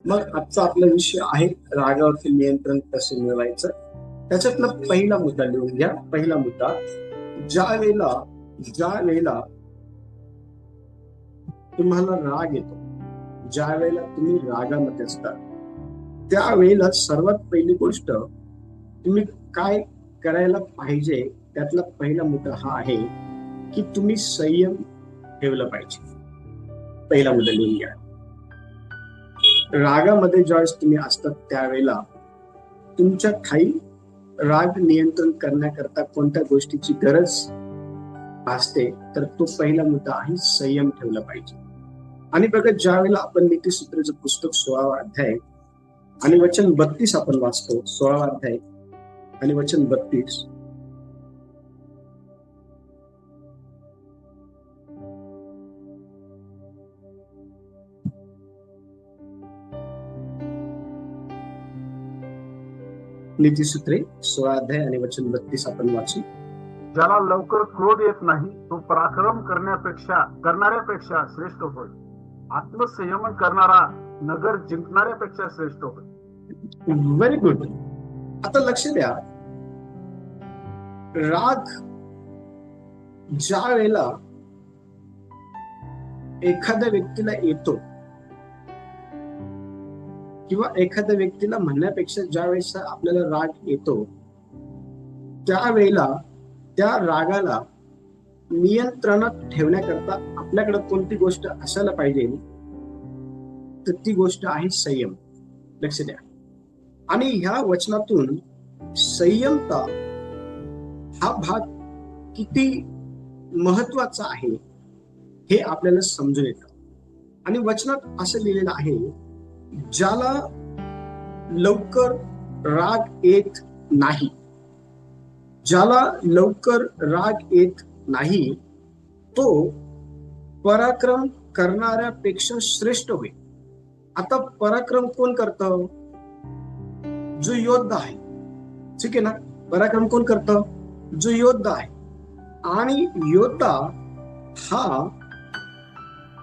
मग आजचा आपला विषय आहे रागावरती नियंत्रण कसं मिळवायचं. त्याच्यातला पहिला मुद्दा लिहून घ्या. पहिला मुद्दा, ज्या वेळेला तुम्हाला राग येतो, ज्या वेळेला तुम्ही रागामध्ये असता, त्यावेळेला सर्वात पहिली गोष्ट तुम्ही काय करायला पाहिजे, त्यातला पहिला मुद्दा हा आहे की तुम्ही संयम ठेवला पाहिजे. पहिला मुद्दा लिहून घ्या. रागामध्ये ज्यावेळेस तुम्ही असतात त्यावेळेला तुमच्या ठाई राग नियंत्रण करण्याकरता कोणत्या गोष्टीची गरज असते, तर तो पहिला मुद्दा आहे संयम ठेवला पाहिजे. आणि बघा, ज्या वेळेला आपण नीतिसूत्राचं पुस्तक 16वा अध्याय आणि वचन 32 आपण वाचतो, 16वा अध्याय आणि वचन 32, नीतिसूत्रे 16 अध्याय आणि वचन 32 आपण वाचू. ज्याला लवकर क्रोध येत नाही तो पराक्रम करणाऱ्यापेक्षा श्रेष्ठ होय. आत्मसंयमन करणारा नगर जिंकणाऱ्यापेक्षा श्रेष्ठ होय. Very good. आता लक्ष द्या, राग ज्या वेळेला एखाद्या व्यक्तीला येतो किंवा एखाद्या व्यक्तीला म्हणण्यापेक्षा ज्या वेळेस आपल्याला राग येतो, त्यावेळेला त्या रागाला नियंत्रणात ठेवण्याकरता आपल्याकडे कोणती गोष्ट असायला पाहिजे, तर ती गोष्ट आहे संयम. लक्ष द्या. आणि ह्या वचनातून संयमता हा भाग किती महत्वाचा आहे हे आपल्याला समजून येतं. आणि वचनात असं लिहिलेलं आहे, ज्याला लवकर राग येत नाही, ज्याला लवकर राग येत नाही तो पराक्रम करणाऱ्यापेक्षा श्रेष्ठ होईल. आता पराक्रम कोण करतं? जो योद्धा आहे. ठीक आहे ना? पराक्रम कोण करतं? जो योद्धा आहे. आणि योद्धा हा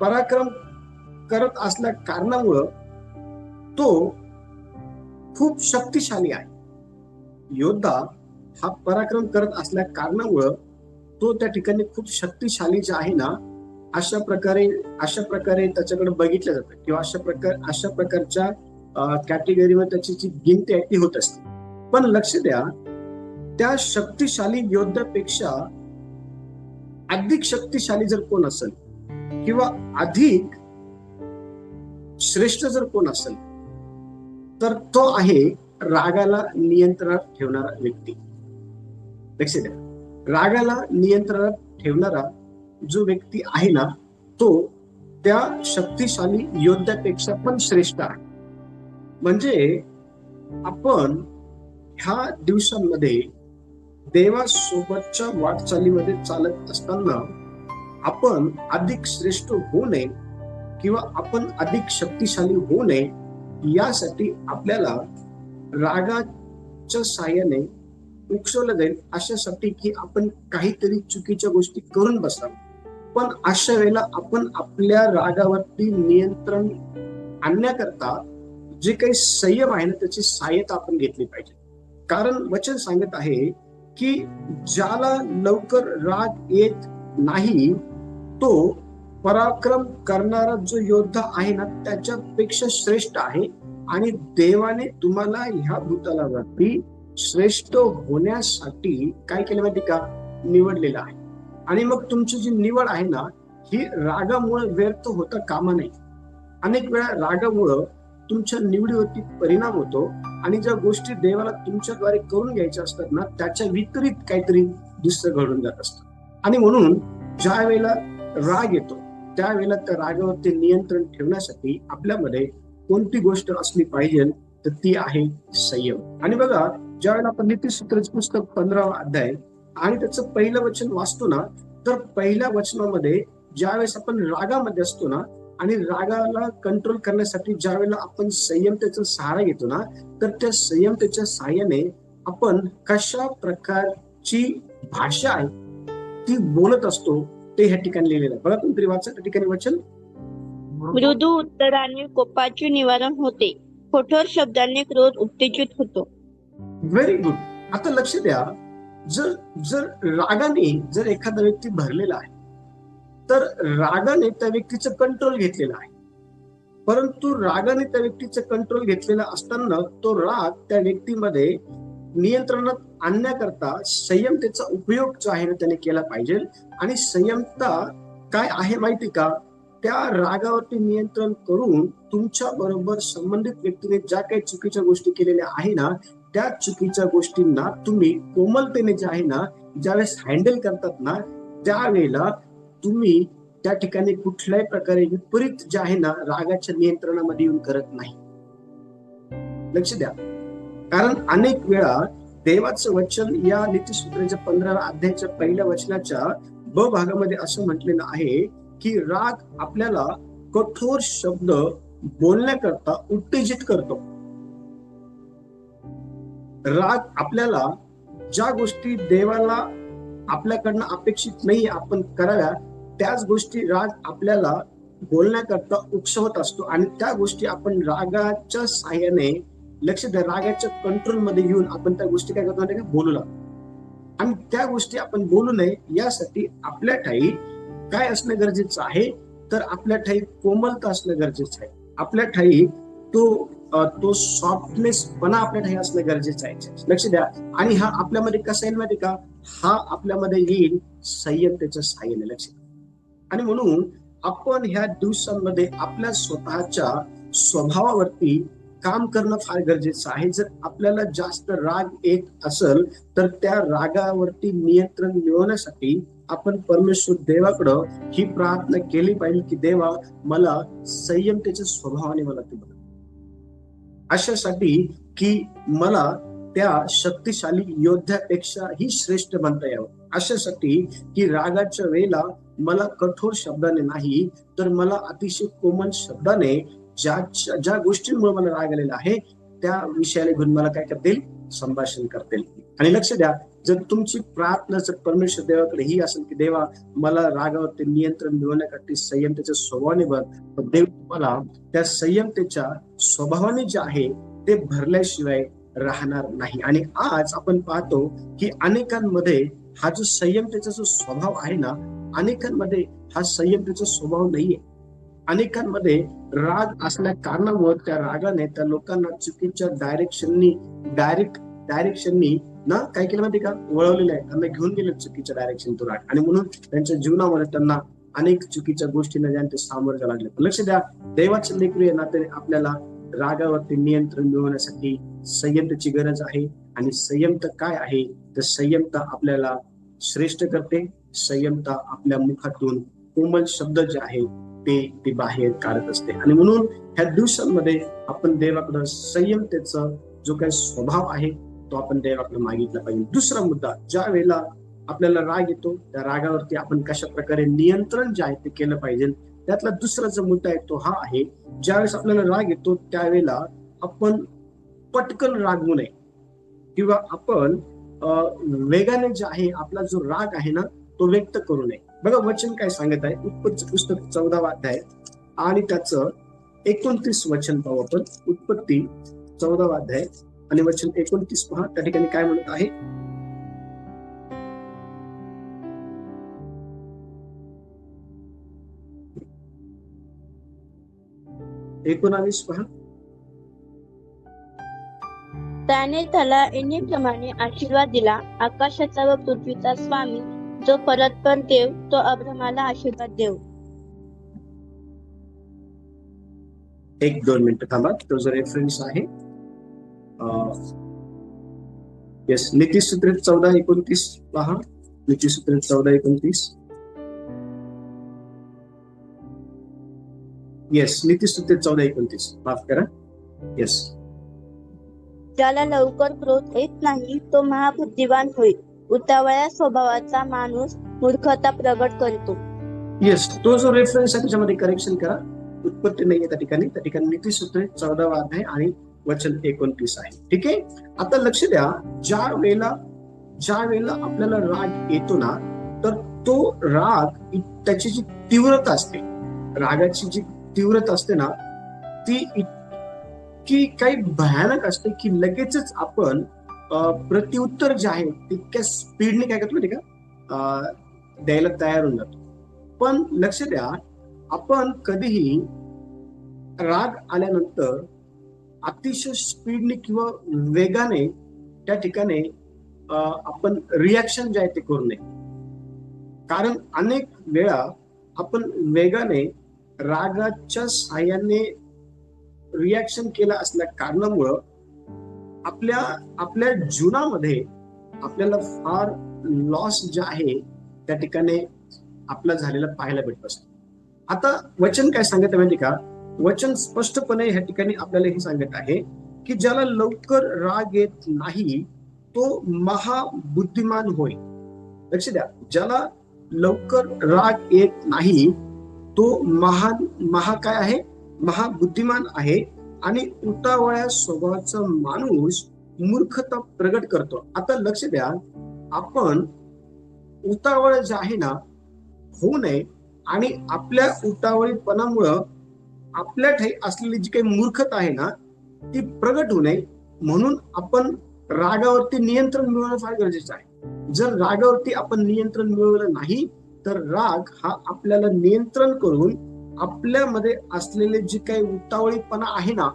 पराक्रम करत असल्या कारणामुळं तो खूप शक्तिशाली आहे. योद्धा हा पराक्रम करत असल्या कारणामुळं तो त्या ठिकाणी खूप शक्तिशाली जे आहे ना, अशा प्रकारे त्याच्याकडे बघितलं जातं किंवा अशा प्रकारच्या कॅटेगरीमध्ये त्याची जी गिनती आहे ती होत असते. पण लक्ष द्या, त्या शक्तिशाली योद्ध्यापेक्षा अधिक शक्तिशाली जर कोण असेल किंवा अधिक श्रेष्ठ जर कोण असेल, तर तो आहे रागाला नियंत्रणात ठेवणारा व्यक्ती. लक्ष द्या, रागाला नियंत्रणात ठेवणारा जो व्यक्ती आहे ना, तो त्या शक्तिशाली योद्ध्यापेक्षा पण श्रेष्ठ आहे. म्हणजे आपण ह्या दिवसांमध्ये देवासोबतच्या वाटचालीमध्ये चालत असताना आपण अधिक श्रेष्ठ होऊ नये किंवा आपण अधिक शक्तिशाली होऊ नये, यासाठी आपल्याला रागाच्या साहाय्याने उकसवलं जाईल, अशासाठी की आपण काहीतरी चुकीच्या गोष्टी करून बसाल. पण अशा वेळेला आपण आपल्या रागावरती नियंत्रण आणण्याकरता जे काही संयम आहे ना, त्याची सहाय्यता आपण घेतली पाहिजे. कारण वचन सांगत आहे की ज्याला लवकर राग येत नाही तो पराक्रम करणारा जो योद्धा आहे ना, त्याच्यापेक्षा श्रेष्ठ आहे. आणि देवाने तुम्हाला ह्या भूतलावरती श्रेष्ठ होण्यासाठी काय केलं माहिती का? निवडलेलं आहे. आणि मग तुमची जी निवड आहे ना, ही रागामुळे व्यर्थ होता कामा नये. अनेक वेळा रागामुळं तुमच्या निवडीवरती परिणाम होतो आणि ज्या गोष्टी देवाला तुमच्याद्वारे करून घ्यायच्या असतात ना, त्याच्या विपरीत काहीतरी दुसरं घडून जात असतं. आणि म्हणून ज्या वेळेला राग येतो त्यावेळेला त्या रागावरती नियंत्रण ठेवण्यासाठी आपल्यामध्ये कोणती गोष्ट असली पाहिजे, तर ती आहे संयम. आणि बघा, ज्या वेळेला आपण नीतिसूत्राचं पुस्तक 15वा अध्याय आणि त्याचं पहिलं वचन वाचतो ना, तर पहिल्या वचनामध्ये ज्यावेळेस आपण रागामध्ये असतो ना आणि रागाला कंट्रोल करण्यासाठी ज्या वेळेला आपण संयमतेचा सहारा घेतो ना, तर त्या संयमतेच्या सहाय्याने आपण कशा प्रकारची भाषा आहे ती बोलत असतो ते ह्या ठिकाणी लिहिलेलं आहे. बघा, कोणतरी वाचा त्या ठिकाणी वचन. मृदू उत्तराने कोपाचे निवारण होते. कठोर शब्दाने क्रोध उत्तेजित होतो. Very good. आता लक्ष द्या, जर जर रागाने जर एखादा व्यक्ती भरलेला आहे तर रागाने त्या व्यक्तीचं कंट्रोल घेतलेलं आहे. परंतु रागाने त्या व्यक्तीचं कंट्रोल घेतलेला असताना तो राग त्या व्यक्तीमध्ये नियंत्रणात आणण्याकरता संयमतेचा उपयोग जो आहे ना त्याने केला पाहिजे. आणि संयमता काय आहे माहिती का? त्या रागावरती नियंत्रण करून तुमच्या बरोबर संबंधित व्यक्तीने ज्या काही चुकीच्या गोष्टी केलेल्या आहे ना त्या चुकीच्या गोष्टींना तुम्ही कोमलतेने जे आहे ना ज्यावेळेस हँडल करतात ना त्यावेळेला तुम्ही त्या ठिकाणी कुठल्याही प्रकारे विपरीत जे आहे ना रागाच्या नियंत्रणामध्ये येऊन करत नाही. लक्ष द्या, कारण अनेक वेळा देवाचं वचन या नीतिसूत्राच्या 15व्या अध्यायाच्या पहिल्या वचनाच्या ब भागामध्ये असं म्हटलेलं आहे की राग आपल्याला कठोर शब्द बोलण्याकरता उत्तेजित करतो. राग आपल्याला ज्या गोष्टी देवाला आपल्याकडनं अपेक्षित नाही आपण कराव्या त्याच गोष्टी राग आपल्याला बोलण्याकरता उकसवत असतो. आणि त्या गोष्टी आपण रागाच्या साह्याने लक्ष द्या रागाच्या कंट्रोलमध्ये घेऊन आपण त्या गोष्टी काय करतो का बोलू लागतो. आणि त्या गोष्टी आपण बोलू नये यासाठी आपल्या ठाई काय असणं गरजेचं आहे तर आपल्या ठाई कोमलता असणं गरजेचं आहे. आपल्या ठाई तो सॉफ्टनेसपणा आपल्या ठाई असणं गरजेचं आहे. लक्ष द्या. आणि हा आपल्यामध्ये कसा येईल माहिती का? हा आपल्यामध्ये येईल संयमतेच्या साह्याने. लक्ष द्या. आणि म्हणून आपण ह्या दिवसांमध्ये आपल्या स्वतःच्या स्वभावावरती काम करणं फार गरजेचं आहे. जर आपल्याला जास्त राग येत असेल तर त्या रागावरती नियंत्रण मिळवण्यासाठी आपण परमेश्वर देवाकडं ही प्रार्थना केली पाहिजे की देवा मला संयमतेच्या स्वभावाने मला ते बदल, अशासाठी की मला त्या शक्तिशाली योद्ध्यापेक्षा ही श्रेष्ठ बनता यावं. अशासाठी की रागाच्या वेळेला मला कठोर शब्दाने नाही तर मला अतिशय कोमल शब्दाने ज्या गोष्टींमुळे मला राग आलेला आहे त्या विषयाला घेऊन मला काय करतील संभाषण करतील. आणि लक्ष द्या, जर तुमची प्रार्थना जर परमेश्वर देवाकडे ही असेल की देवा मला रागावरती नियंत्रण मिळवण्यासाठी संयमतेच्या स्वभावाने बघ, तर देव तुम्हाला त्या संयमतेच्या स्वभावाने जे आहे ते भरल्याशिवाय राहणार नाही. आणि आज आपण पाहतो की अनेकांमध्ये हा जो संयमतेचा जो स्वभाव आहे ना अनेकांमध्ये हा संयमतेचा स्वभाव नाहीये. अनेकांमध्ये राग असल्या कारणामुळे त्या रागाने त्या लोकांना चुकीच्या डायरेक्शननी ना काय केलं माहिती का वळवलेलं आहे. त्यांना घेऊन गेले चुकीच्या डायरेक्शन तो राग. आणि म्हणून त्यांच्या जीवनामध्ये त्यांना अनेक चुकीच्या गोष्टींना ज्यांना ते सामोरं जावं लागले. लक्ष द्या, देवाचे लेकरू नाते आपल्याला रागावरती नियंत्रण मिळवण्यासाठी संयमतेची गरज आहे. आणि संयमता काय आहे तर संयमता आपल्याला श्रेष्ठ करते. संयमता आपल्या मुखातून कोमल शब्द जे आहे ते बाहेर काढत असते. आणि म्हणून ह्या दिवसांमध्ये आपण देवाकडं संयमतेचा जो काही स्वभाव आहे तो आपण देवाकडे मागितला पाहिजे. दुसरा मुद्दा, ज्या वेळेला आपल्याला राग येतो त्या रागावरती आपण कशा प्रकारे नियंत्रण जे आहे ते केलं पाहिजे. त्यातला दुसरा जो मुद्दा आहे तो हा आहे, ज्यावेळेस आपल्याला राग येतो त्यावेळेला आपण पटकन रागवू नये किंवा आपण वेगाने जे आहे आपला जो राग आहे ना तो व्यक्त करू नये. बघा वचन काय सांगत आहे, उत्पत्तीचं पुस्तक 14वा अध्याय आणि त्याचं 29 वचन पाहू आपण. उत्पत्ती 14वा अध्याय आणि वचन 29 पहा. त्या ठिकाणी काय म्हणत आहे, 19 पहा. त्याने त्याला येण्याप्रमाणे आशीर्वाद दिला. आकाशाचा व पृथ्वीचा स्वामी जो परस्पर देव तो अब्रामाला आशीर्वाद देव. 1-2 मिनिटं थांबा, तो जो रेफरन्स आहे येस नीतिसूत्र 14:29 पहा. नीतिसूत्र 14:29. येस नीतिसूत्र 14:29 माफ करा. येस, ज्याला लवकर क्रोध येत नाही तो महाबुद्धिवान होईल. उतावळ्या स्वभावाचा माणूस मूर्खता प्रगट करतो. येस, तो जो रेफरन्स आहे त्याच्यामध्ये करेक्शन करा. उत्पत्ती नाहीये त्या ठिकाणी. त्या ठिकाणी नीतिसूत्र 14वा अध्याय आणि वचन 29 आहे. ठीक आहे. आता लक्ष द्या, ज्या वेळेला आपल्याला राग येतो ना तर तो राग त्याची जी तीव्रता असते, रागाची जी तीव्रता असते ना, ती इतकी काही भयानक असते की लगेचच आपण प्रत्युत्तर जे आहे तितक्या स्पीडने काय करतो माहिती का, द्यायला तयार होऊन जातो. पण लक्ष द्या, आपण कधीही राग आल्यानंतर अतिशय स्पीडने किंवा वेगाने त्या ठिकाणी आपण रिॲक्शन जे आहे ते करू नये. कारण अनेक वेळा आपण वेगाने रागाच्या साह्याने रिॲक्शन केलं असल्या कारणामुळं आपल्या जीवनामध्ये आपल्याला फार लॉस जे आहे त्या ठिकाणी आपला झालेला पाहायला भेटत असतो. आता वचन काय सांगत आहे माहिती का? वचन स्पष्टपणे ह्या ठिकाणी आपल्याला हे सांगत आहे की ज्याला लवकर राग येत नाही तो महाबुद्धिमान होय. लक्ष द्या, ज्याला लवकर राग येत नाही तो काय आहे? महाबुद्धिमान आहे. आणि उतावळ्या स्वभावाचा माणूस मूर्खता प्रगट करतो. आता लक्ष द्या, आपण उतावळ जे आहे ना होऊ नये आणि आपल्या उतावळीपणामुळं आपल्या ठाई असलेली जी काही मूर्खता आहे ना ती प्रगट होऊ नये, म्हणून आपण रागावरती नियंत्रण मिळवणं फार गरजेचं आहे. जर रागावरती आपण नियंत्रण मिळवलं नाही तर राग हा आपल्याला नियंत्रण करून आपल्यामध्ये असलेले जे काही उतावळीपणा आहे ना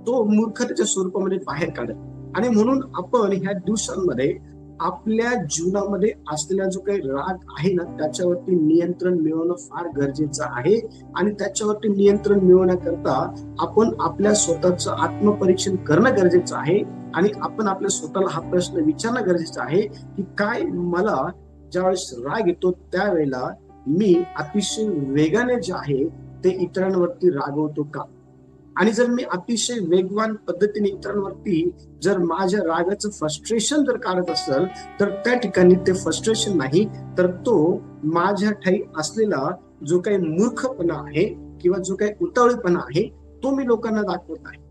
तो मूर्खतेच्या स्वरूपामध्ये बाहेर काढत. आणि म्हणून आपण ह्या दिवसांमध्ये आपल्या जीवनामध्ये असलेला जो काही राग आहे ना त्याच्यावरती नियंत्रण मिळवणं फार गरजेचं आहे. आणि त्याच्यावरती नियंत्रण मिळवण्याकरता आपण आपल्या स्वतःचं आत्मपरीक्षण करणं गरजेचं आहे. आणि आपण आपल्या स्वतःला हा प्रश्न विचारणं गरजेचं आहे की काय मला ज्यावेळेस राग येतो त्यावेळेला मी अतिशय वेगाने जे आहे ते इतरांवरती रागवतो का? आणि जर मी अतिशय वेगवान पद्धतीने इतरांवरती जर माझ्या रागाचं फ्रस्ट्रेशन जर काढत असेल तर त्या ठिकाणी ते फ्रस्ट्रेशन नाही तर तो माझ्या ठाई असलेला जो काही मूर्खपणा आहे किंवा जो काही उतावळीपणा आहे तो मी लोकांना दाखवत आहे.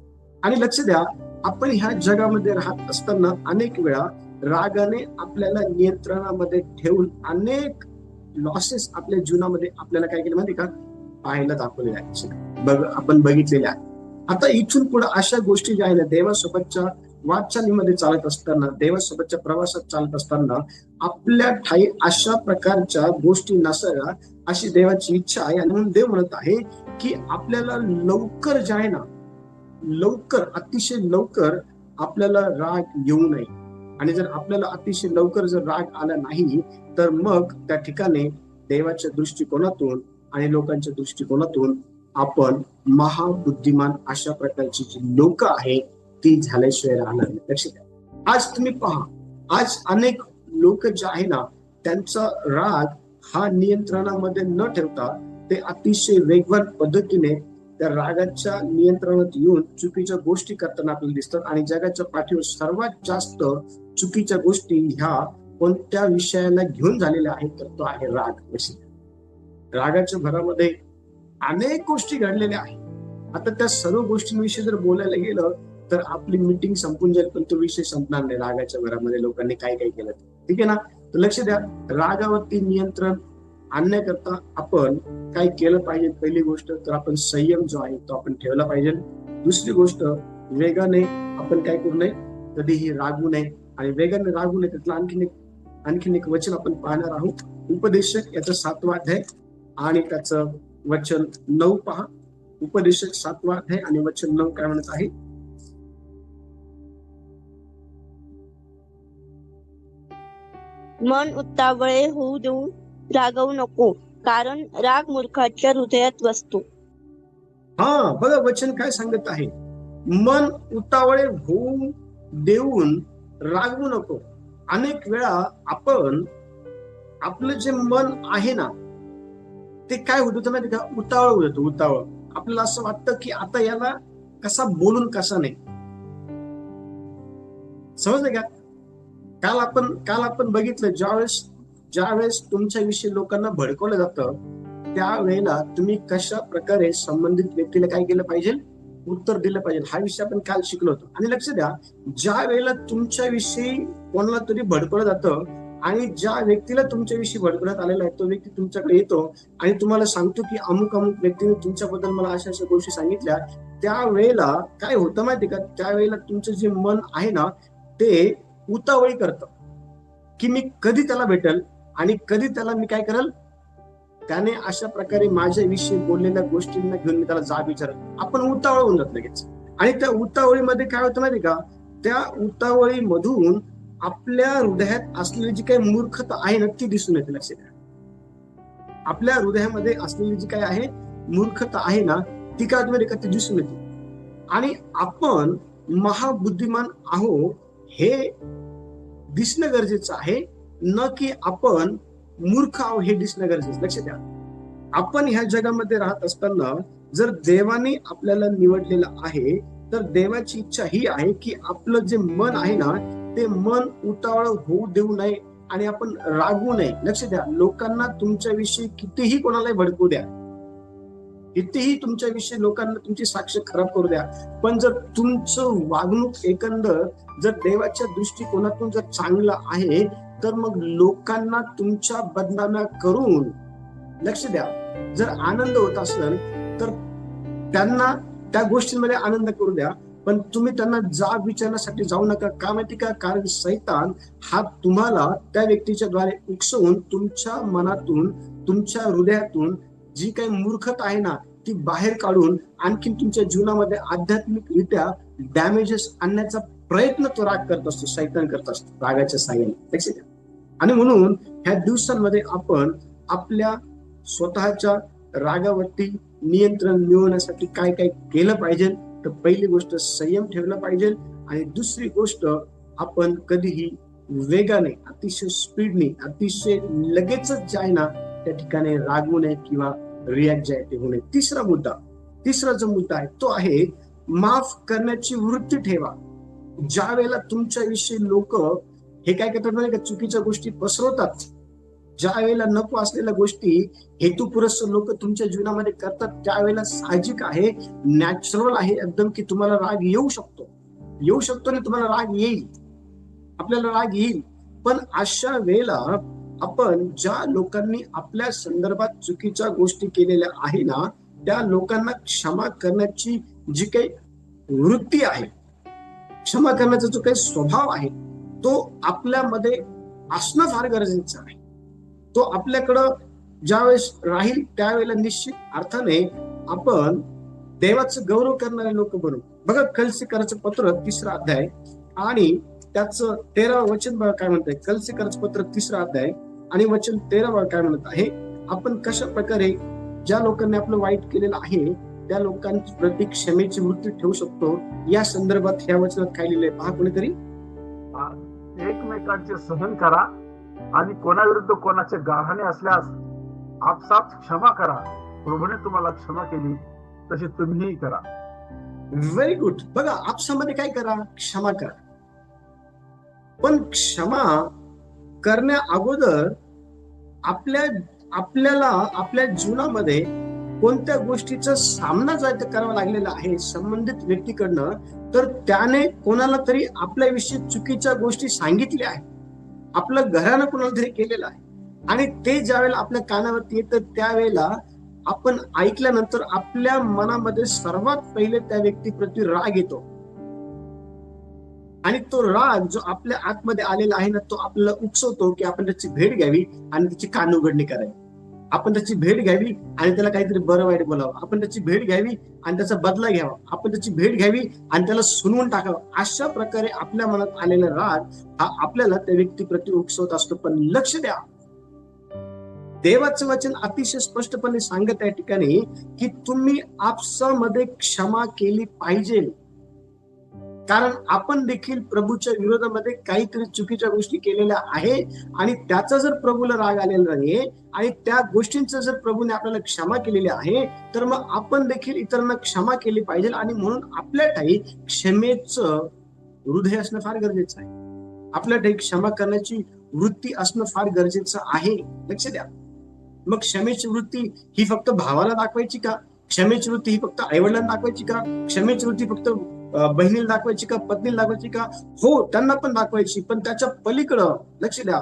आणि लक्ष द्या, आपण ह्या जगामध्ये राहत असताना अनेक वेळा रागाने आपल्याला नियंत्रणामध्ये ठेवून अनेक लॉसेस आपल्या जीवनामध्ये आपल्याला काय केलं माहिती का पाहायला दाखवलेले आहे, आपण बघितलेले आहे. आता इथून पुढे अशा गोष्टी ज्या आहे ना देवासोबतच्या वाटचालीमध्ये चालत असताना, देवासोबतच्या प्रवासात चालत असताना आपल्या ठाई अशा प्रकारच्या गोष्टी नसाव्या अशी देवाची इच्छा आहे. आणि म्हणून देव म्हणत आहे की आपल्याला लवकर जे आहे ना लवकर अतिशय लवकर आपल्याला राग येऊ नये. आणि जर आपल्याला अतिशय लवकर जर राग आला नाही तर मग त्या ठिकाणी देवाच्या दृष्टिकोनातून आणि लोकांच्या दृष्टिकोनातून आपण महाबुद्धिमान अशा प्रकारची जी लोक आहेत ती झाल्याशिवाय राहणार नाही. लक्ष द्या, आज तुम्ही पहा, आज अनेक लोक जे आहे ना त्यांचा राग हा नियंत्रणामध्ये न ठेवता ते अतिशय वेगवान पद्धतीने त्या रागाच्या नियंत्रणात येऊन चुकीच्या गोष्टी करताना आपल्याला दिसतात. आणि जगाच्या पाठीवर सर्वात जास्त चुकीच्या गोष्टी ह्या कोणत्या विषयाला घेऊन झालेल्या आहेत तर तो आहे राग. रागाच्या भरामध्ये अनेक गोष्टी घडलेल्या आहेत. आता त्या सर्व गोष्टींविषयी जर बोलायला गेलं तर आपली मीटिंग संपून जाईल, पण तो विषय संपणार नाही. रागाच्या भरामध्ये लोकांनी काय काय केलं, ठीक आहे ना. तर लक्ष द्या, रागावरती नियंत्रण आणण्याकरता आपण काय केलं पाहिजे? पहिली गोष्ट तर आपण संयम जो आहे तो आपण ठेवला पाहिजे. दुसरी गोष्ट, वेगाने आपण काय करू नये, कधीही रागू नये. आणि वेगाने रागू नये त्यातलं आणखीन एक वचन आपण पाहणार आहोत. उपदेशक याचा 7वा अध्याय आणि त्याचं वचन 9 पहा. उपदेशक 7वा अध्याय आणि वचन 9 काय म्हणत आहे? मन उतावळे होऊ देऊन रागवू नको, कारण राग मूर्खाच्या हृदयात बसतो. हा बघा, वचन काय सांगत आहे? मन उतावळे होऊ देऊन रागवू नको. अनेक वेळा आपण आपलं जे मन आहे ना ते काय होतं माहिती का, उतावळ होतं. उतावळ आपल्याला असं वाटतं की आता याला कसा बोलून कसा नाही. समजलं का? काल आपण बघितलं, ज्यावेळेस तुमच्या विषयी लोकांना भडकवलं जातं त्यावेळेला तुम्ही कशा प्रकारे संबंधित व्यक्तीला काय केलं पाहिजे, उत्तर दिलं पाहिजे. हा विषय आपण काल शिकलो होतो. आणि लक्ष द्या, ज्या वेळेला तुमच्या विषयी कोणाला तरी भडकवलं जातं आणि ज्या व्यक्तीला तुमच्याविषयी भडकवण्यात आलेला आहे तो व्यक्ती तुमच्याकडे येतो आणि तुम्हाला सांगतो की अमुक अमुक व्यक्तीने तुमच्याबद्दल मला अशा अशा गोष्टी सांगितल्या, त्यावेळेला काय होतं माहिती का, त्यावेळेला तुमचं जे मन आहे ना ते उतावळी करतं की मी कधी त्याला भेटल आणि कधी त्याला मी काय करल, त्याने अशा प्रकारे माझ्याविषयी बोललेल्या गोष्टींना घेऊन मी त्याला जाब विचारल. आपण उतावळ होऊन जात लगेच. आणि त्या उतावळीमध्ये काय होतं माहिती का, त्या उतावळीमधून आपल्या हृदयात असलेली जी काही मूर्खता आहे ना ती दिसून येते. लक्षात घ्या, आपल्या हृदयामध्ये असलेली जी काही आहे मूर्खता आहे ना ती काय होती का, ती दिसून येते. आणि आपण महाबुद्धिमान आहो हे दिसणं गरजेचं आहे, न की आपण मूर्ख आहो हे दिसणं गरजेचं. लक्षात द्या, आपण ह्या जगामध्ये राहत असताना जर देवाने आपल्याला निवडलेलं आहे तर देवाची इच्छा ही आहे की आपलं जे मन आहे ना ते मन उतावळ होऊ देऊ नये आणि आपण रागवू नये. लक्ष द्या, लोकांना तुमच्याविषयी कितीही कोणालाही भडकू द्या, कितीही तुमच्याविषयी लोकांना तुमची साक्ष खराब करू द्या, पण जर तुमचं वागणूक एकंदर जर देवाच्या दृष्टिकोनातून जर चांगलं आहे तर मग लोकांना तुमच्या बदनाम्या करून, लक्ष द्या, जर आनंद होत असेल तर त्यांना त्या गोष्टींमध्ये आनंद करू द्या, पण तुम्ही त्यांना जाब विचारण्यासाठी जाऊ नका. का माहिती का, कारण सैतान हा तुम्हाला त्या व्यक्तीच्या द्वारे उकसवून तुमच्या मनातून तुमच्या हृदयातून जी काही मूर्खता आहे ना ती बाहेर काढून आणखीन तुमच्या जीवनामध्ये आध्यात्मिकरित्या डॅमेजेस आणण्याचा प्रयत्न तो राग करत असतो, सैतान करत असतो रागाच्या साह्याने. लक्षात घ्या. आणि म्हणून ह्या दिवसांमध्ये आपण आपल्या स्वतःच्या रागावरती नियंत्रण मिळवण्यासाठी काय काय केलं पाहिजे, तर पहिली गोष्ट संयम ठेवला पाहिजे आणि दुसरी गोष्ट आपण कधीही वेगाने, अतिशय स्पीडने, अतिशय लगेचच जे आहे ना त्या ठिकाणी रागवू नये किंवा रिॲक्ट जे आहे ते होऊ नये. तिसरा जो मुद्दा आहे तो आहे माफ करण्याची वृत्ती ठेवा. ज्या वेळेला तुमच्याविषयी लोक हे काय करतात म्हणजे चुकीच्या गोष्टी पसरवतात, ज्या वेळेला नको असलेल्या गोष्टी हेतुपुरस्सर लोक तुमच्या जीवनामध्ये करतात, त्यावेळेला साहजिक आहे, नॅचरल आहे एकदम की तुम्हाला राग येऊ शकतो आणि तुम्हाला राग येईल, आपल्याला राग येईल. पण अशा वेळेला आपण ज्या लोकांनी आपल्या संदर्भात चुकीच्या गोष्टी केलेल्या आहे ना त्या लोकांना क्षमा करण्याची जी काही वृत्ती आहे, क्षमा करण्याचा जो काही स्वभाव आहे तो आपल्यामध्ये असणं फार गरजेचं आहे. तो आपल्याकडं ज्यावेळेस राहील त्यावेळेला निश्चित अर्थाने आपण देवाचं गौरव करणारे लोक बनू. बघा, कलसीकराचं पत्र 3रा अध्याय आणि त्याचं 13व वचन बघा काय म्हणत आहे. कलसीकराचं पत्र 3रा अध्याय आणि वचन 13 काय म्हणत आहे, आपण कशा प्रकारे ज्या लोकांनी आपलं वाईट केलेलं आहे त्या लोकांची प्रति क्षमेची वृत्ती ठेवू शकतो. या संदर्भात ह्या वचनात काय लिहिलंय पहा कोणीतरी, एकमेकांचे सहन करा आणि कोणाविरुद्ध कोणाचे गाऱ्हाणे असल्यास आपसात क्षमा करा, प्रभूने तुम्हाला क्षमा केली तशी तुम्हीही करा. Very good. बघा, आपसामध्ये काय करा, क्षमा करा. पण क्षमा करण्या अगोदर आपल्याला आपल्या जीवनामध्ये कोणत्या गोष्टीचा सामना जर करावा लागलेला आहे संबंधित व्यक्तीकडनं, तर त्याने कोणाला तरी आपल्याविषयी चुकीच्या गोष्टी सांगितल्या आहेत, आपलं घरानं कोणाला तरी केलेलं आहे आणि ते ज्यावेळेला आपल्या कानावरती येतं त्यावेळेला आपण ऐकल्यानंतर आपल्या मनामध्ये सर्वात पहिले त्या व्यक्तीप्रती राग येतो आणि तो राग जो आपल्या आतमध्ये आलेला आहे ना तो आपल्याला उकसवतो की आपण त्याची भेट घ्यावी आणि त्याची कान उघडणी करावी, आपण त्याची भेट घ्यावी आणि त्याला काहीतरी बरं वाईट बोलावं, आपण त्याची भेट घ्यावी आणि त्याचा बदला घ्यावा, आपण त्याची भेट घ्यावी आणि त्याला सुनवून टाकावं. अशा प्रकारे आपल्या मनात आलेला राग हा आपल्याला त्या व्यक्तीप्रती उकसवत असतो. पण लक्ष द्या, देवाचं वचन अतिशय स्पष्टपणे सांगत या ठिकाणी की तुम्ही आपसामध्ये क्षमा केली पाहिजे, कारण आपण देखील प्रभूच्या विरोधामध्ये काहीतरी चुकीच्या गोष्टी केलेल्या आहे आणि त्याचा जर प्रभूला राग आलेला नाही आणि त्या गोष्टींचं जर प्रभूने आपल्याला क्षमा केलेली आहे तर मग आपण देखील इतरांना क्षमा केली पाहिजे. आणि म्हणून आपल्या ठाई क्षमेचं हृदय असणं फार गरजेचं आहे, आपल्या ठाई क्षमा करण्याची वृत्ती असणं फार गरजेचं आहे. लक्ष द्या, मग क्षमेची वृत्ती ही फक्त भावाला दाखवायची का, क्षमेची वृत्ती ही फक्त आईवडिलांना दाखवायची का, क्षमेची वृत्ती फक्त बहिणीला दाखवायची का, पत्नीला दाखवायची का? हो, त्यांना पण दाखवायची, पण त्याच्या पलीकडं लक्ष द्या,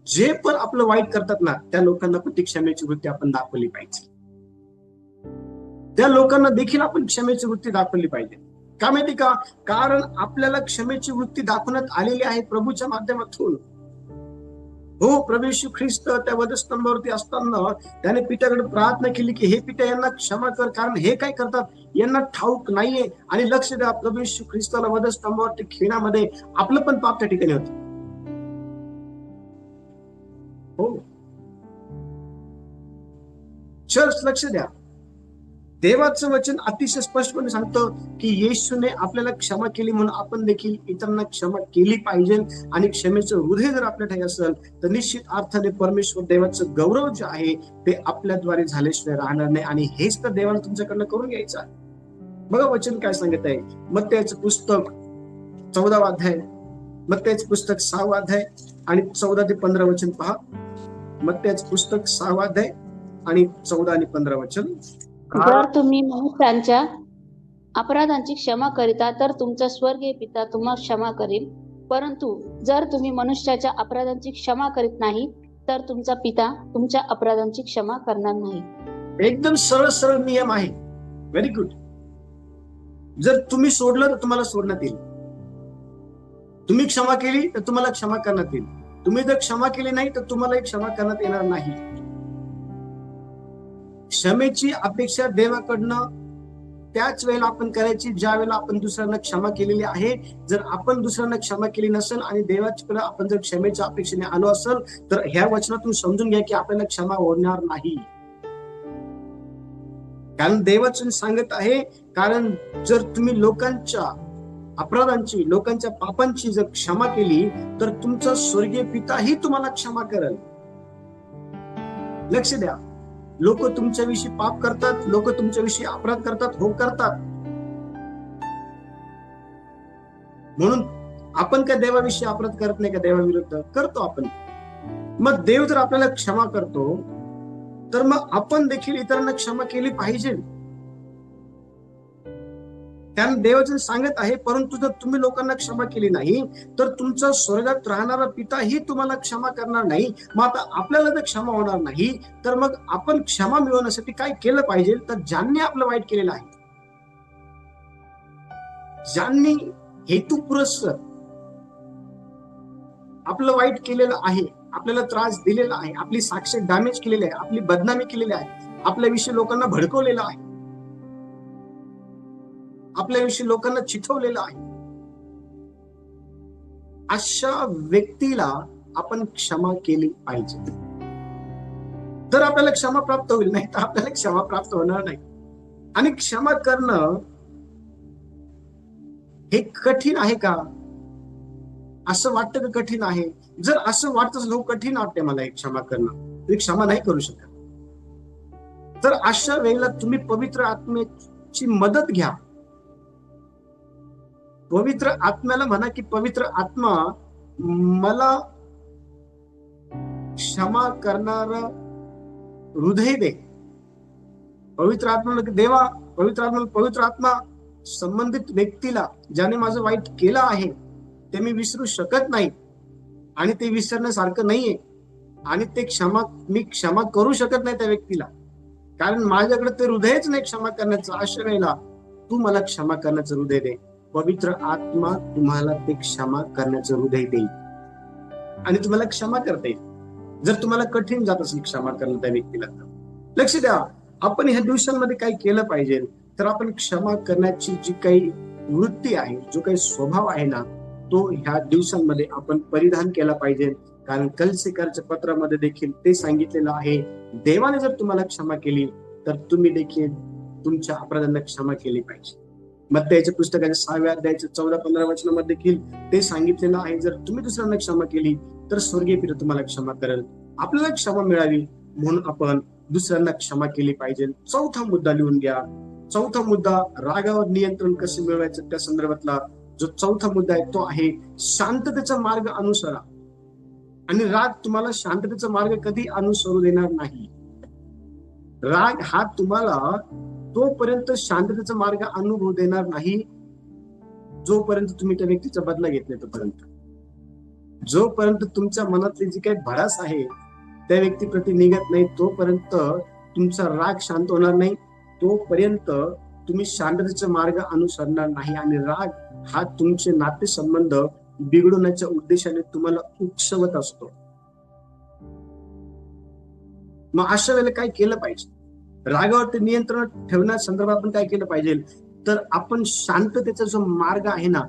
जे पण आपलं वाईट करतात ना, त्या लोकांना पण ती क्षमेची वृत्ती आपण दाखवली पाहिजे. त्या लोकांना देखील आपण क्षमेची वृत्ती दाखवली पाहिजे. का माहिती का? कारण आपल्याला क्षमेची वृत्ती दाखवण्यात आलेली आहे प्रभूच्या माध्यमातून. हो, प्रभू येशू ख्रिस्त त्या वधस्तंभावरती असताना त्याने पित्याकडे प्रार्थना केली की हे पित्या, यांना क्षमा कर, कारण हे काय करतात यांना ठाऊक नाहीये. आणि लक्ष द्या, प्रभू येशू ख्रिस्ताला वधस्तंभावरती खेळण्यामध्ये आपलं पण पाप त्या ठिकाणी होतं. हो, चर्च लक्ष द्या, देवाचं वचन अतिशय स्पष्टपणे सांगतं की येशूने आपल्याला क्षमा केली म्हणून आपण देखील इतरांना क्षमा केली पाहिजे. आणि क्षमेचं हृदय जर आपल्या ठाई असेल तर निश्चित अर्थाने परमेश्वर देवाचं गौरव जे आहे ते आपल्याद्वारे झाल्याशिवाय राहणार नाही. आणि हेच तर देवाला तुमच्याकडनं करून घ्यायचं आहे. बघा वचन काय सांगत आहे. मत्तेचं पुस्तक 14वा अध्याय, मत्तेचं पुस्तक 6वा अध्याय आणि 14 ते 15 वचन पहा. मत्तेचं पुस्तक 6वा अध्याय आणि 14 आणि 15 वचन. जर तुम्ही मनुष्यांच्या अपराधांची क्षमा करिता तर तुमचा स्वर्गीय पिता तुम्हाला क्षमा करेल, परंतु जर तुम्ही मनुष्याच्या अपराधांची क्षमा करीत नाही तर तुमचा पिता तुमच्या अपराधांची क्षमा करणार नाही. एकदम सरळ सरळ नियम आहे. Very good. जर तुम्ही सोडलं तर तुम्हाला सोडण्यात येईल. तुम्ही क्षमा केली तर तुम्हाला क्षमा करण्यात येईल. तुम्ही जर क्षमा केली नाही तर तुम्हाला क्षमा करण्यात येणार नाही. क्षमेची अपेक्षा देवाकडनं त्याच वेळेला आपण करायची ज्या वेळेला आपण दुसऱ्यांना क्षमा केलेली आहे. जर आपण दुसऱ्यांना क्षमा केली नसेल आणि देवाकडे आपण जर क्षमेच्या अपेक्षेने आलो असेल तर ह्या वचनातून समजून घ्या की आपल्याला क्षमा होणार नाही. कारण देवचन सांगत आहे, कारण जर तुम्ही लोकांच्या अपराधांची, लोकांच्या पापांची जर क्षमा केली तर तुमचा स्वर्गीय पिताही तुम्हाला क्षमा करेल. लक्ष द्या, लोक तुमच्याविषयी पाप करतात, लोक तुमच्याविषयी अपराध करतात. हो, करतात. म्हणून आपण काय देवाविषयी अपराध करत नाही का? देवाविरुद्ध करतो आपण. मग देव जर आपल्याला क्षमा करतो तर मग आपण देखील इतरांना क्षमा केली पाहिजे. कारण देवचन सांगत आहे, परंतु जर तुम्ही लोकांना क्षमा केली नाही तर तुमचा स्वर्गात राहणारा पिताही तुम्हाला क्षमा करणार नाही. मग आता आपल्याला जर क्षमा होणार नाही तर मग आपण क्षमा मिळवण्यासाठी काय केलं पाहिजे? तर ज्यांनी आपलं वाईट केलेलं आहे, ज्यांनी हेतुपुरस्सर आपलं वाईट केलेलं आहे, आपल्याला त्रास दिलेला आहे, आपली साक्ष डॅमेज केलेली आहे, आपली बदनामी केलेली आहे, आपल्याविषयी लोकांना भडकवलेलं आहे, आपल्याविषयी लोकांना चिथवलेलं आहे, अशा व्यक्तीला आपण क्षमा केली पाहिजे. तर आपल्याला क्षमा प्राप्त होईल, नाही तर आपल्याला क्षमा प्राप्त होणार नाही. आणि क्षमा करणं हे कठीण आहे का? असं वाटतं का कठीण आहे? जर असं वाटतं लोक कठीण वाटते मला एक क्षमा करणं, तर क्षमा नाही करू शकत. तर अशा वेळेला तुम्ही पवित्र आत्म्याची मदत घ्या. पवित्र आत्म्याला म्हणा की पवित्र आत्मा मला क्षमा करणार हृदय दे. पवित्र आत्मा देवा, पवित्र आत्मा संबंधित व्यक्तीला ज्याने माझं वाईट केलं आहे ते मी विसरू शकत नाही आणि ते विसरण्यासारखं नाहीये आणि ते मी क्षमा करू शकत नाही त्या व्यक्तीला, कारण माझ्याकडे ते हृदयच नाही क्षमा करण्याचं. अशा वेळेला तू मला क्षमा करण्याचं हृदय दे. पवित्र आत्मा तुम्हाला ते क्षमा करण्याचं हृदय देईल आणि तुम्हाला क्षमा करता येईल. जर तुम्हाला कठीण जात असेल क्षमा करणं त्या व्यक्तीला, तर लक्ष द्या, आपण ह्या दिवसांमध्ये काय केलं पाहिजे? तर आपण क्षमा करण्याची जी काही वृत्ती आहे, जो काही स्वभाव आहे ना, तो ह्या दिवसांमध्ये आपण परिधान केला पाहिजे. कारण कलसीकरच्या पत्रामध्ये देखील ते सांगितलेलं आहे, देवाने जर तुम्हाला क्षमा केली तर तुम्ही देखील तुमच्या अपराधांना क्षमा केली पाहिजे. मत्तेच्या पुस्तकाच्या 6व्या अध्यायाच्या 14-15 वचनामध्ये देखील ते सांगितलेलं आहे, जर तुम्ही दुसऱ्यांना क्षमा केली तर स्वर्गीय पिता तुम्हाला क्षमा करेल. आपल्याला क्षमा मिळावी म्हणून आपण दुसऱ्यांना क्षमा केली पाहिजे. चौथा मुद्दा लिहून घ्या. चौथा मुद्दा, रागावर नियंत्रण कसे मिळवायचं त्या संदर्भातला जो चौथा मुद्दा आहे तो आहे शांततेचा मार्ग अनुसरा. आणि राग तुम्हाला शांततेचा मार्ग कधी अनुसरू देणार नाही. राग हा तुम्हाला तोपर्यंत शांततेचा मार्ग अनुभव देणार नाही जोपर्यंत तुम्ही त्या व्यक्तीचा बदला घेत नाही तोपर्यंत. जोपर्यंत तुमच्या मनातली जी काही भडास आहे त्या व्यक्तीप्रती निघत नाही, तोपर्यंत तुमचा राग शांत होणार नाही, तोपर्यंत तुम्ही शांततेचा मार्ग अनुसरणार नाही, आणि राग हा तुमचे नातेसंबंध बिघडवण्याच्या उद्देशाने तुम्हाला उकसवत असतो. मग अशा वेळेला काय केलं पाहिजे? रागावरती नियंत्रण ठेवण्याच्या संदर्भात आपण काय केलं पाहिजे? तर आपण शांततेचा जो मार्ग आहे ना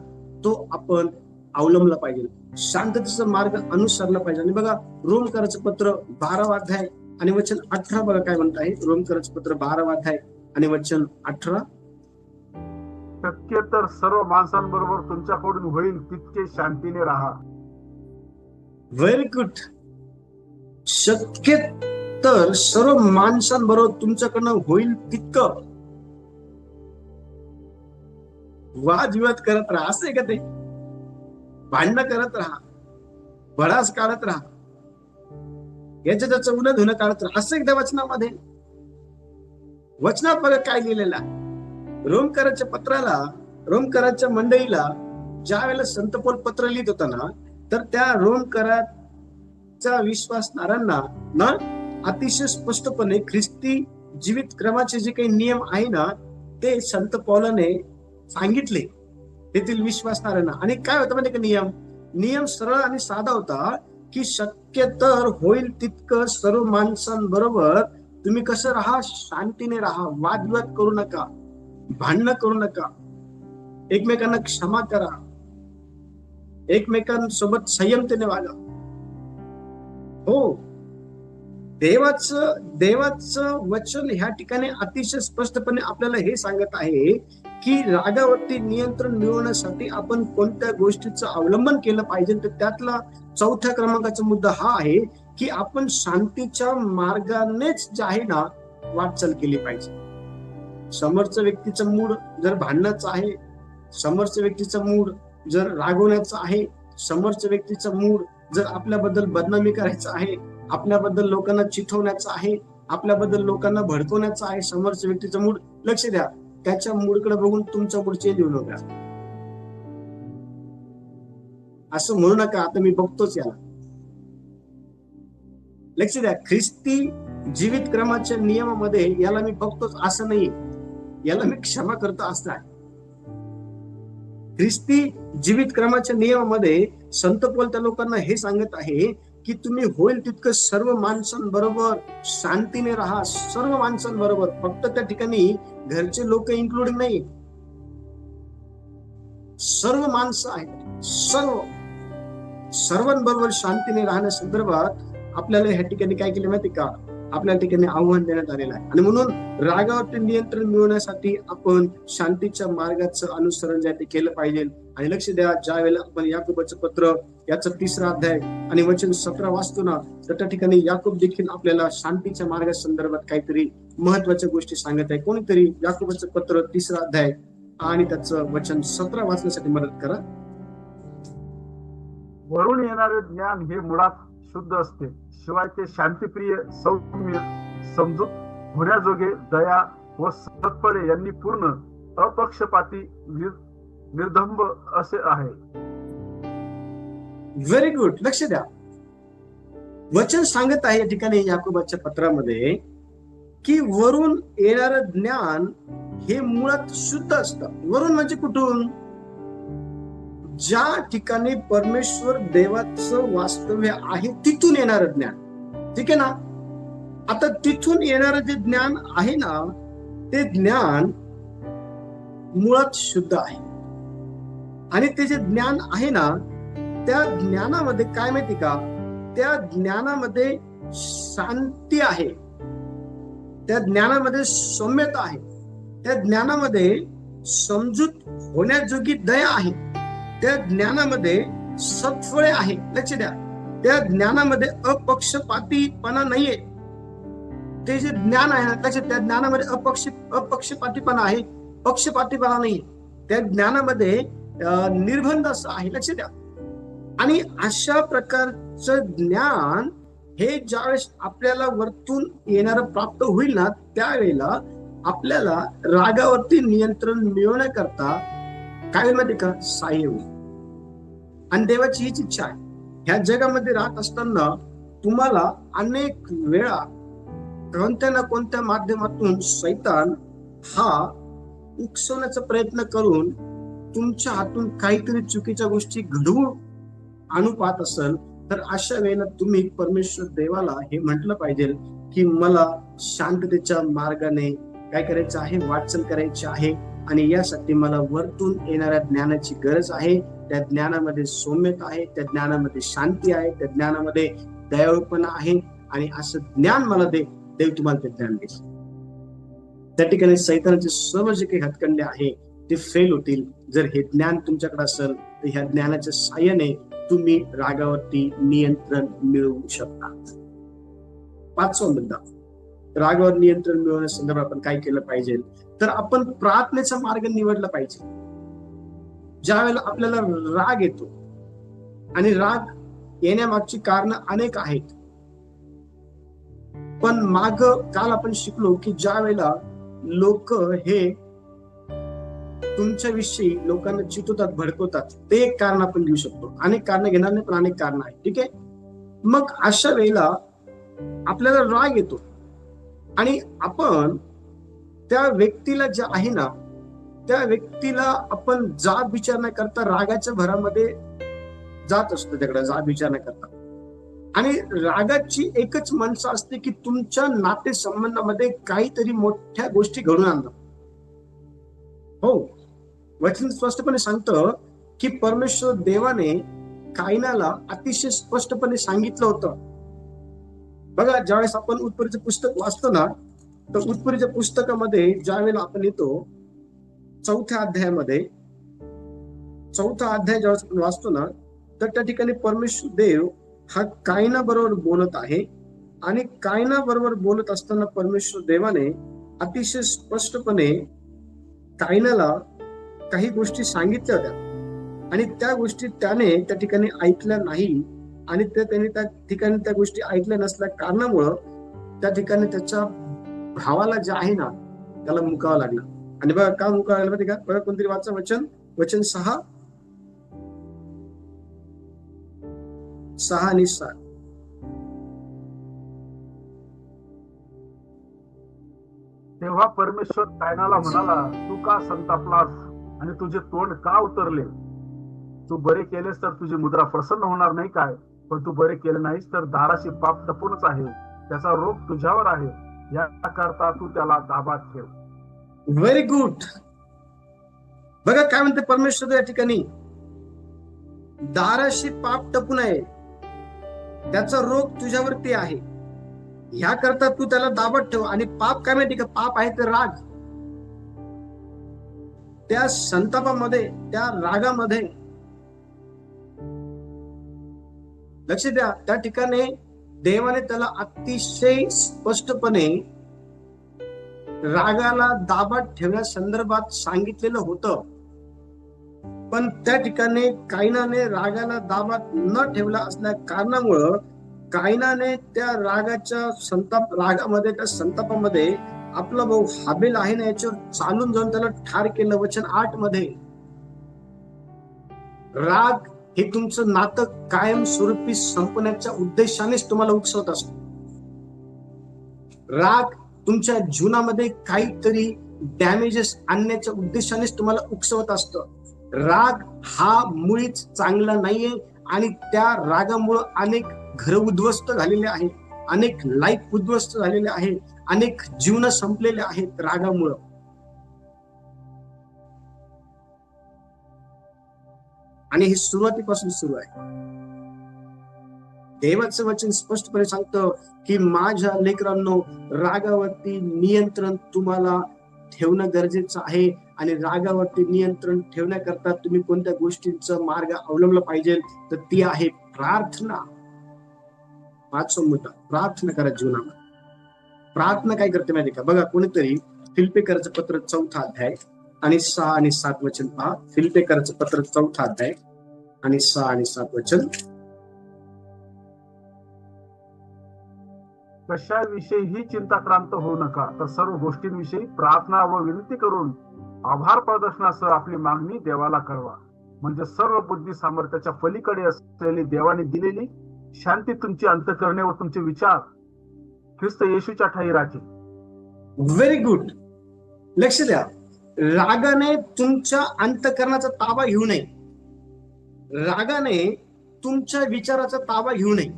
तो आपण अवलंबला पाहिजे, शांततेचा मार्ग अनुसरला पाहिजे. आणि बघा, रोमकराचं पत्र 12वा अध्याय आणि वचन 18 बघा काय म्हणत आहे. रोमकराचं पत्र 12वा अध्याय आणि वचन 18. शक्य तर सर्व माणसांबरोबर तुमच्याकडून होईल तितके शांतीने राहा. Very good. शक्य तर सर्व माणसांबरोबर तुमच्याकडनं होईल तितकं वादविवाद करत राहा. असं आहे का ते? भांडणं करत राहा, भडास काढत राहा, याच्या त्याचं उन्हा धुणं काढत राहा, असं एकदा वचनामध्ये. वचनात बघा काय लिहिलेलं आहे. रोमकराच्या पत्राला, रोमकराच्या मंडळीला ज्या वेळेला संत पौल पत्र लिहित होता ना, तर त्या रोमकराच्या विश्वासणाऱ्यांना ना अतिशय स्पष्टपणे ख्रिस्ती जीवित क्रमाचे जे काही नियम आहे ना ते संत पौलाने सांगितले तेथील विश्वासणाऱ्यांना. आणि काय होतं म्हणजे नियम सरळ आणि साधा होता की शक्य तर होईल तितकं सर्व माणसांबरोबर तुम्ही कसं राहा? शांतीने राहा, वादविवाद करू नका, भांडणं करू नका, एकमेकांना क्षमा करा, एकमेकांसोबत संयमतेने वागा. हो, देवाचं वचन ह्या ठिकाणी अतिशय स्पष्टपणे आपल्याला हे सांगत आहे की रागावरती नियंत्रण मिळवण्यासाठी आपण कोणत्या गोष्टीचं अवलंबन केलं पाहिजे. तर त्यातला 4थ्या क्रमांकाचा मुद्दा हा आहे की आपण शांतीच्या मार्गानेच जे आहे ना वाटचाल केली पाहिजे. समोरच्या व्यक्तीचा मूड जर भांडण्याचा आहे, समोरच्या व्यक्तीचा मूड जर रागवण्याचा आहे, समोरच्या व्यक्तीचा मूड जर आपल्याबद्दल बदनामी करायचा आहे, आपल्याबद्दल लोकांना चिथवण्याचा आहे, आपल्याबद्दल लोकांना भडकवण्याचा आहे, समोरच्या व्यक्तीचा मूड, लक्ष द्या, त्याच्या मूडकडे बघून तुमचा मूड चेंज होऊ नका. असं म्हणू नका आता मी बघतोच याला. लक्ष द्या, ख्रिस्ती जीवित क्रमाच्या नियमामध्ये याला मी बघतोच असं नाही, याला मी क्षमा करतो असं आहे. ख्रिस्ती जीवित क्रमाच्या नियमामध्ये संत पौल त्या लोकांना हे सांगत आहे की तुम्ही होईल तितकं सर्व माणसांबरोबर शांतीने राहा. सर्व माणसांबरोबर, फक्त त्या ठिकाणी घरचे लोक इन्क्लुडिंग नाही, सर्व माणसं आहेत, सर्वांबरोबर शांतीने राहण्यासंदर्भात आपल्याला ह्या ठिकाणी काय केलं माहिती का? आपल्या ठिकाणी आव्हान देण्यात आलेलं आहे. आणि म्हणून रागावरती नियंत्रण मिळवण्यासाठी आपण शांतीच्या मार्गाचं अनुसरण जे ते केलं पाहिजे. आणि लक्ष द्या, ज्या वेळेला आपण याकोबाचं पत्र याचा 3रा अध्याय आणि वचन 17 वाचतो ना, तर त्या ठिकाणी याकोब देखील आपल्याला शांतीच्या मार्गासंदर्भात काहीतरी महत्वाच्या गोष्टी सांगत आहे. कोणीतरी याकोबाचं पत्र 3रा अध्याय आणि त्याचं वचन 17 वाचण्यासाठी मदत करा. वरून येणारे ज्ञान हे मुळात शुद्ध असते, शिवाय ते शांतिप्रिय, सौम्य, समजूत, होण्याजोगे, दया व सत्परे यांनी पूर्ण, अपक्षपाती, निर्दंभ असे आहे. Very good. लक्ष द्या, वचन सांगत आहे या ठिकाणी याकोबाच्या पत्रामध्ये की वरून येणारं ज्ञान हे मुळात शुद्ध असतं. वरून म्हणजे कुठून? ज्या ठिकाणी परमेश्वर देवाचं वास्तव्य आहे तिथून येणारं ज्ञान. ठीक आहे ना? आता तिथून येणारं जे ज्ञान आहे ना ते ज्ञान मुळात शुद्ध आहे. आणि ते जे ज्ञान आहे ना त्या ज्ञानामध्ये काय माहिती का? त्या ज्ञानामध्ये शांती आहे, त्या ज्ञानामध्ये सौम्यता आहे, त्या ज्ञानामध्ये समजूत होण्याजोगी दया आहे, त्या ज्ञानामध्ये सत्फळे आहे. लक्ष द्या, त्या ज्ञानामध्ये अपक्षपातीपणा नाहीये. ते जे ज्ञान आहे ना त्याच्या त्या ज्ञानामध्ये अपक्षपातीपणा आहे, पक्षपातीपणा नाही. त्या ज्ञानामध्ये निर्बंध असं आहे. लक्ष द्या. आणि अशा प्रकारचं ज्ञान हे ज्यावेळेस आपल्याला वरतून येणारं प्राप्त होईल ना त्यावेळेला आपल्याला रागावरती नियंत्रण मिळवण्याकरता काय माहिती का? सहाय्य होईल. आणि देवाची हीच इच्छा आहे ह्या जगामध्ये राहत असताना तुम्हाला अनेक वेळा कोणत्या ना कोणत्या माध्यमातून शैतान हा उकसवण्याचा प्रयत्न करून तुमच्या हातून काहीतरी चुकीच्या गोष्टी घडवून आणू पाहत असेल, तर अशा वेळेला तुम्ही परमेश्वर देवाला हे म्हटलं पाहिजे की मला शांततेच्या मार्गाने काय करायचं आहे, वाटचाल करायची आहे, आणि यासाठी मला वरतून येणाऱ्या ज्ञानाची गरज आहे. त्या ज्ञानामध्ये सौम्यता आहे, त्या ज्ञानामध्ये शांती आहे, त्या ज्ञानामध्ये दयाळूपणा आहे, आणि असं ज्ञान मला देव तुम्हाला ते ज्ञान देईल. त्या ठिकाणी सैतानाचे सर्व जे काही हातकंडे आहे ते फेल होतील जर हे ज्ञान तुमच्याकडे असेल. तर ह्या ज्ञानाच्या साहाय्याने तुम्ही रागावरती नियंत्रण मिळवू शकता. 5वा मुद्दा, रागावर नियंत्रण मिळवण्यासंदर्भात आपण काय केलं पाहिजे, तर आपण प्रार्थनेचा मार्ग निवडला पाहिजे. ज्या वेळेला आपल्याला राग येतो, आणि राग येण्यामागची कारण अनेक आहेत, पण काल आपण शिकलो की ज्या वेळेला लोक हे तुमच्याविषयी लोकांना चितवतात, भडकवतात, ते एक कारण आपण घेऊ शकतो. अनेक कारण घेणार नाही, पण अनेक कारण आहेत. ठीक आहे. मग अशा वेळेला आपल्याला राग येतो आणि आपण त्या व्यक्तीला जे आहे ना, त्या व्यक्तीला आपण जाब विचार न करता रागाच्या भरामध्ये जात असतो, त्याकडे जाब विचार न करता. आणि रागाची एकच मनसा असते की तुमच्या नातेसंबंधामध्ये काहीतरी मोठ्या गोष्टी घडून आणणं. हो, वचन स्पष्टपणे सांगतं की परमेश्वर देवाने कायनाला अतिशय स्पष्टपणे सांगितलं होतं. बघा, ज्यावेळेस आपण उत्पत्तीचं पुस्तक वाचतो ना, तर उत्पत्तीच्या पुस्तकामध्ये ज्यावेळेला आपण येतो 4थ्या अध्यायामध्ये, 4था अध्याय ज्यावेळेस आपण वाचतो ना, तर त्या ठिकाणी परमेश्वर देव हा कायना बरोबर बोलत आहे, आणि कायना बरोबर बोलत असताना परमेश्वर देवाने अतिशय स्पष्टपणे कायनाला काही गोष्टी सांगितल्या होत्या, आणि त्या गोष्टी त्याने त्या ठिकाणी ऐकल्या नाही, आणि त्याने त्या ठिकाणी त्या गोष्टी ऐकल्या नसल्या कारणामुळं त्या ठिकाणी त्याच्या भावाला जे आहे ना, त्याला मुकावं लागलं. आणि बघा का मुकावं लागलं माहिती का? बघा, कोणतरी वाचा वचन 6 आणि 7. तेव्हा परमेश्वर कायनाला म्हणाला, तू का संतापलास आणि तुझे तोंड का उतरले? तू बरे केलेस तर तुझी मुद्रा प्रसन्न होणार नाही काय? पण तू बरे केले नाहीस तर दाराशी पाप टपूनच आहे, त्याचा रोग तुझ्यावर आहे, याकरता तू त्याला ताब्यात ठेव. Very good. बघा काय म्हणते परमेश्वर या ठिकाणी, दाराशी पाप टपून आहे, त्याचा रोग तुझ्यावरती आहे, ह्याकरता तू त्याला दाबात ठेव. आणि पाप काय माहिती का? पाप आहे ते राग. त्या संतापामध्ये, त्या रागामध्ये लक्ष द्या, त्या ठिकाणी देवाने त्याला अतिशय स्पष्टपणे रागाला दाबात ठेवण्यासंदर्भात सांगितलेलं होतं. पण त्या ठिकाणी कायनाने रागाला दाबात न ठेवला असल्या कारणामुळं कायनाने त्या रागामध्ये, त्या संतापामध्ये आपला भाऊ हाबेल आहे ना, याच्यावर चालून जाऊन त्याला ठार केलं. वचन 8 मध्ये, राग हे तुमचं नातं कायमस्वरूपी संपण्याच्या उद्देशानेच तुम्हाला उकसवत असतो. राग तुमच्या जीवनामध्ये काहीतरी डॅमेजेस आणण्याच्या उद्देशानेच तुम्हाला उकसवत असतं. राग हा मुळीच चांगला नाहीये, आणि त्या रागामुळं अनेक घर उद्ध्वस्त झालेले आहेत, अनेक लाईफ उद्ध्वस्त झालेले आहेत, अनेक जीवन संपलेले आहेत रागामुळं. आणि हे सुरुवातीपासून सुरू आहे. देवाचं वचन स्पष्टपणे सांगतं की माझ्या लेकरांनो, रागावरती नियंत्रण तुम्हाला ठेवणं गरजेचं आहे. आणि रागावरती नियंत्रण ठेवण्याकरता तुम्ही कोणत्या गोष्टींचा मार्ग अवलंबला पाहिजे, तर ती आहे प्रार्थना. 5वा मुद्दा, प्रार्थना करा जीवनामध्ये. प्रार्थना काय करते माहिती का? बघा, कोणीतरी फिलिप्पियराचं पत्र 4था अध्याय आणि 6 आणि 7 वचन पहा. फिलिप्पियराचं पत्र 4था अध्याय आणि 6 आणि 7 वचन. कशाविषयीही चिंताक्रांत होऊ नका, तर सर्व गोष्टींविषयी प्रार्थना व विनंती करून आभार प्रदर्शनासह आपली मागणी देवाला कळवा. म्हणजे सर्व बुद्धी सामर्थ्याच्या पलीकडे असलेली देवाने दिलेली शांती तुमची अंतःकरणे व तुमचे विचार ख्रिस्त येशूच्या ठाई राखे. Very good. लक्ष द्या, रागाने तुमच्या अंतःकरणाचा ताबा घेऊ नये, रागाने तुमच्या विचाराचा ताबा घेऊ नये.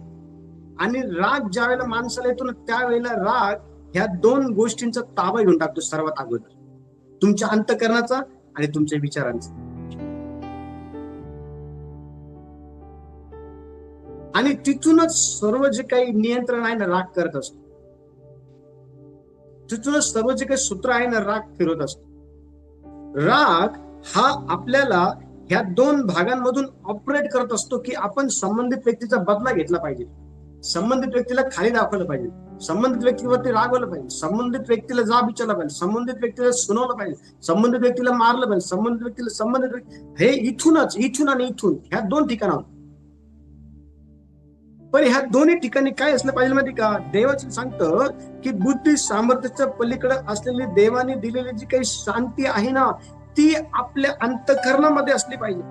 आणि राग ज्या वेळेला माणसाला येतो ना, त्यावेळेला राग ह्या दोन गोष्टींचा ताबा घेऊन टाकतो. सर्वात अगोदर तुमच्या अंतःकरणाचा आणि तुमच्या विचारांचा. आणि तिथूनच सर्व जे काही नियंत्रण आहे ना, राग करत असतो. तिथूनच सर्व जे काही सूत्र आहे ना, राग फिरवत असतो. राग हा आपल्याला ह्या दोन भागांमधून ऑपरेट करत असतो की आपण संबंधित व्यक्तीचा बदला घेतला पाहिजे, संबंधित व्यक्तीला खाली दाखवलं पाहिजे, संबंधित व्यक्तीवरती रागवलं पाहिजे, संबंधित व्यक्तीला जाब विचारला पाहिजे, संबंधित व्यक्तीला सुनावलं पाहिजे, संबंधित व्यक्तीला मारलं पाहिजे, संबंधित व्यक्ती हे इथून आणि इथून ह्या दोन ठिकाणावर. पण ह्या दोन्ही ठिकाणी काय असलं पाहिजे माहिती का? देवाचं सांगतं की बुद्धी सामर्थ्याच्या पलीकडे असलेली देवाने दिलेली जी काही शांती आहे ना, ती आपल्या अंतःकरणामध्ये असली पाहिजे,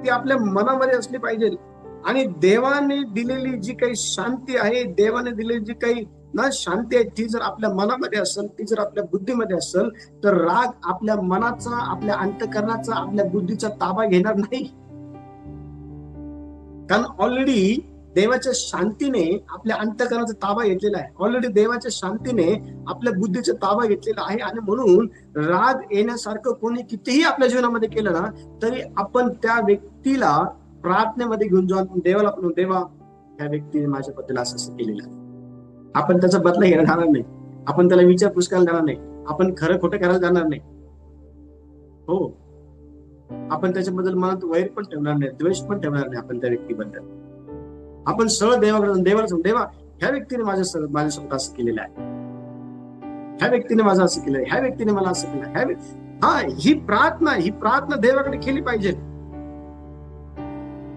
ती आपल्या मनामध्ये असली पाहिजे. आणि देवाने दिलेली जी काही शांती आहे, देवाने दिलेली जी काही ना शांती आहे, ती जर आपल्या मनामध्ये असेल, ती जर आपल्या बुद्धीमध्ये असेल, तर राग आपल्या मनाचा, आपल्या अंतःकरणाचा, आपल्या बुद्धीचा ताबा घेणार नाही. कारण ऑलरेडी देवाच्या शांतीने आपल्या अंतःकरणाचा ताबा घेतलेला आहे, ऑलरेडी देवाच्या शांतीने आपल्या बुद्धीचा ताबा घेतलेला आहे. आणि म्हणून राग येण्यासारखं कोणी कितीही आपल्या जीवनामध्ये केलं ना, तरी आपण त्या व्यक्तीला प्रार्थनेमध्ये घेऊन जाऊन देवाला म्हणून, देवा त्या व्यक्तीने माझ्याबद्दल असं केलेलं आहे. आपण त्याचा बदला घ्यायला जाणार नाही, आपण त्याला विचारपूस करायला जाणार नाही, आपण खरं खोटं करायला जाणार नाही. हो, आपण त्याच्याबद्दल मनात वैर पण ठेवणार नाही, द्वेष पण ठेवणार नाही. आपण त्या व्यक्तीबद्दल आपण सरळ देवाला सांगू, देवा ह्या व्यक्तीने माझ्यासोबत असं केलेलं आहे, ह्या व्यक्तीने माझं असं केलंय, ह्या व्यक्तीने मला असं केलं. ही प्रार्थना देवाकडे केली पाहिजे.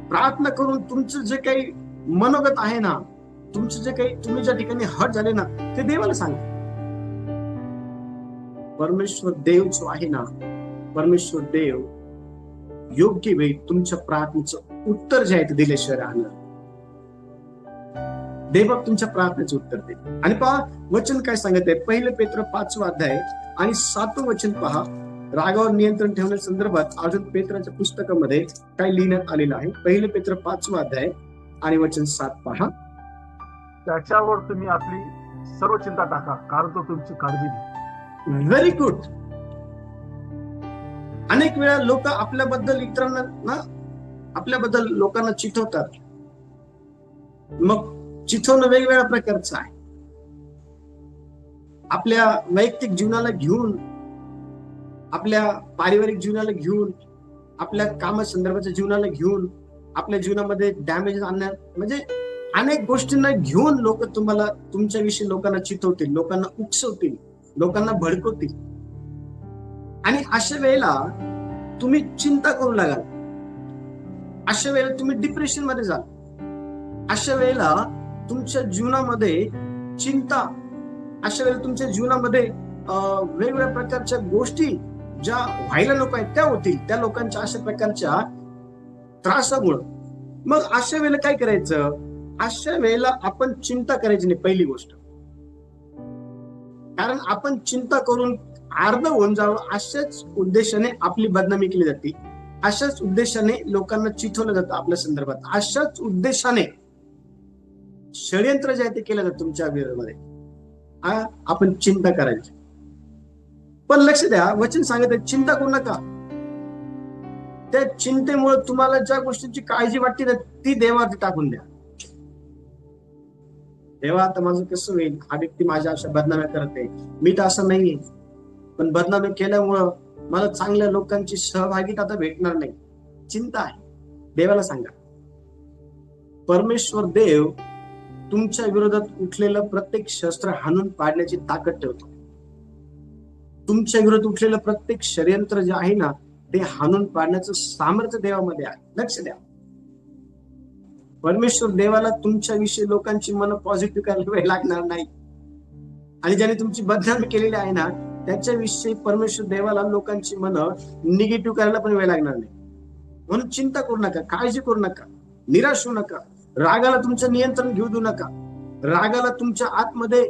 प्रार्थना करून तुमचं जे काही मनोगत आहे ना, तुमचं जे काही तुम्ही ज्या ठिकाणी हट झाले ना, ते देवाला सांगा. परमेश्वर देव जो आहे ना, परमेश्वर देव योग्य वेळी तुमच्या प्रार्थनेचं उत्तर जे आहे ते दिल्याशिवाय राहणार. देव तुमच्या प्रार्थनेचं उत्तर दे. आणि पहा वचन काय सांगत आहे, 1 पेत्र 5 अध्याय आणि 7 वचन पहा. रागावर नियंत्रण ठेवण्या संदर्भात अजून पेत्राच्या पुस्तकामध्ये काय लिहिण्यात आलेलं आहे. 1 पेत्र 5 अध्याय आणि वचन 7 पहा. त्याच्यावर तुम्ही आपली सर्व चिंता टाका, कारण तो तुमची काळजी घे. Very good. अनेक वेळा लोक आपल्याबद्दल लोकांना चिठवतात. मग चिठवणं वेगवेगळ्या प्रकारचं आहे. आपल्या वैयक्तिक जीवनाला घेऊन, आपल्या पारिवारिक जीवनाला घेऊन, आपल्या कामासंदर्भाच्या जीवनाला घेऊन, आपल्या जीवनामध्ये डॅमेज आणण्यात, म्हणजे अनेक गोष्टींना घेऊन लोक तुम्हाला तुमच्याविषयी लोकांना चिठवतील, लोकांना उकसवतील, लोकांना भडकवतील. आणि अशा वेळेला तुम्ही चिंता करू लागाल, अशा वेळेला तुम्ही डिप्रेशन मध्ये जाल, अशा वेळेला तुमच्या जीवनामध्ये चिंता, अशा वेळेला तुमच्या जीवनामध्ये वेगवेगळ्या प्रकारच्या गोष्टी ज्या व्हायला नको आहेत त्या होतील, त्या लोकांच्या अशा प्रकारच्या त्रासामुळं. मग अशा वेळेला काय करायचं? अशा वेळेला आपण चिंता करायची नाही, पहिली गोष्ट. कारण आपण चिंता करून अर्ध होऊन जावं अशाच उद्देशाने आपली बदनामी केली जाते, अशाच उद्देशाने लोकांना चिठवलं जातं आपल्या संदर्भात, अशाच उद्देशाने षडयंत्र जे आहे ते केलं जातं तुमच्या विरोधामध्ये. आपण चिंता करायची. पण लक्ष द्या, वचन सांगत आहे चिंता करू नका. त्या चिंतेमुळे तुम्हाला ज्या गोष्टींची काळजी वाटते ना, ती देवावरती टाकून द्या. देवा आता माझं कसं होईल, हा व्यक्ती माझ्या अशा बदनाम्या करते, मी तर असं नाहीये, पण बदनामी केल्यामुळं मला चांगल्या लोकांची सहभागिता आता भेटणार नाही, चिंता आहे. देवाला सांगा. परमेश्वर देव तुमच्या विरोधात उठलेलं प्रत्येक शस्त्र हाणून पाडण्याची ताकद ठेवतो. तुमच्या विरोधात उठलेलं प्रत्येक षडयंत्र जे आहे ना, ते हाणून पाडण्याचं सामर्थ्य देवामध्ये आहे. लक्ष द्या, परमेश्वर देवाला तुमच्याविषयी लोकांची मन पॉझिटिव्ह करायला वेळ लागणार नाही. आणि ज्याने तुमची बदनामी केलेली आहे ना, त्याच्याविषयी परमेश्वर देवाला लोकांची मन निगेटिव्ह करायला पण वेळ लागणार नाही. म्हणून चिंता करू नका, काळजी करू नका, निराश होऊ नका, रागाला तुमचं नियंत्रण घेऊ देऊ नका, रागाला तुमच्या आतमध्ये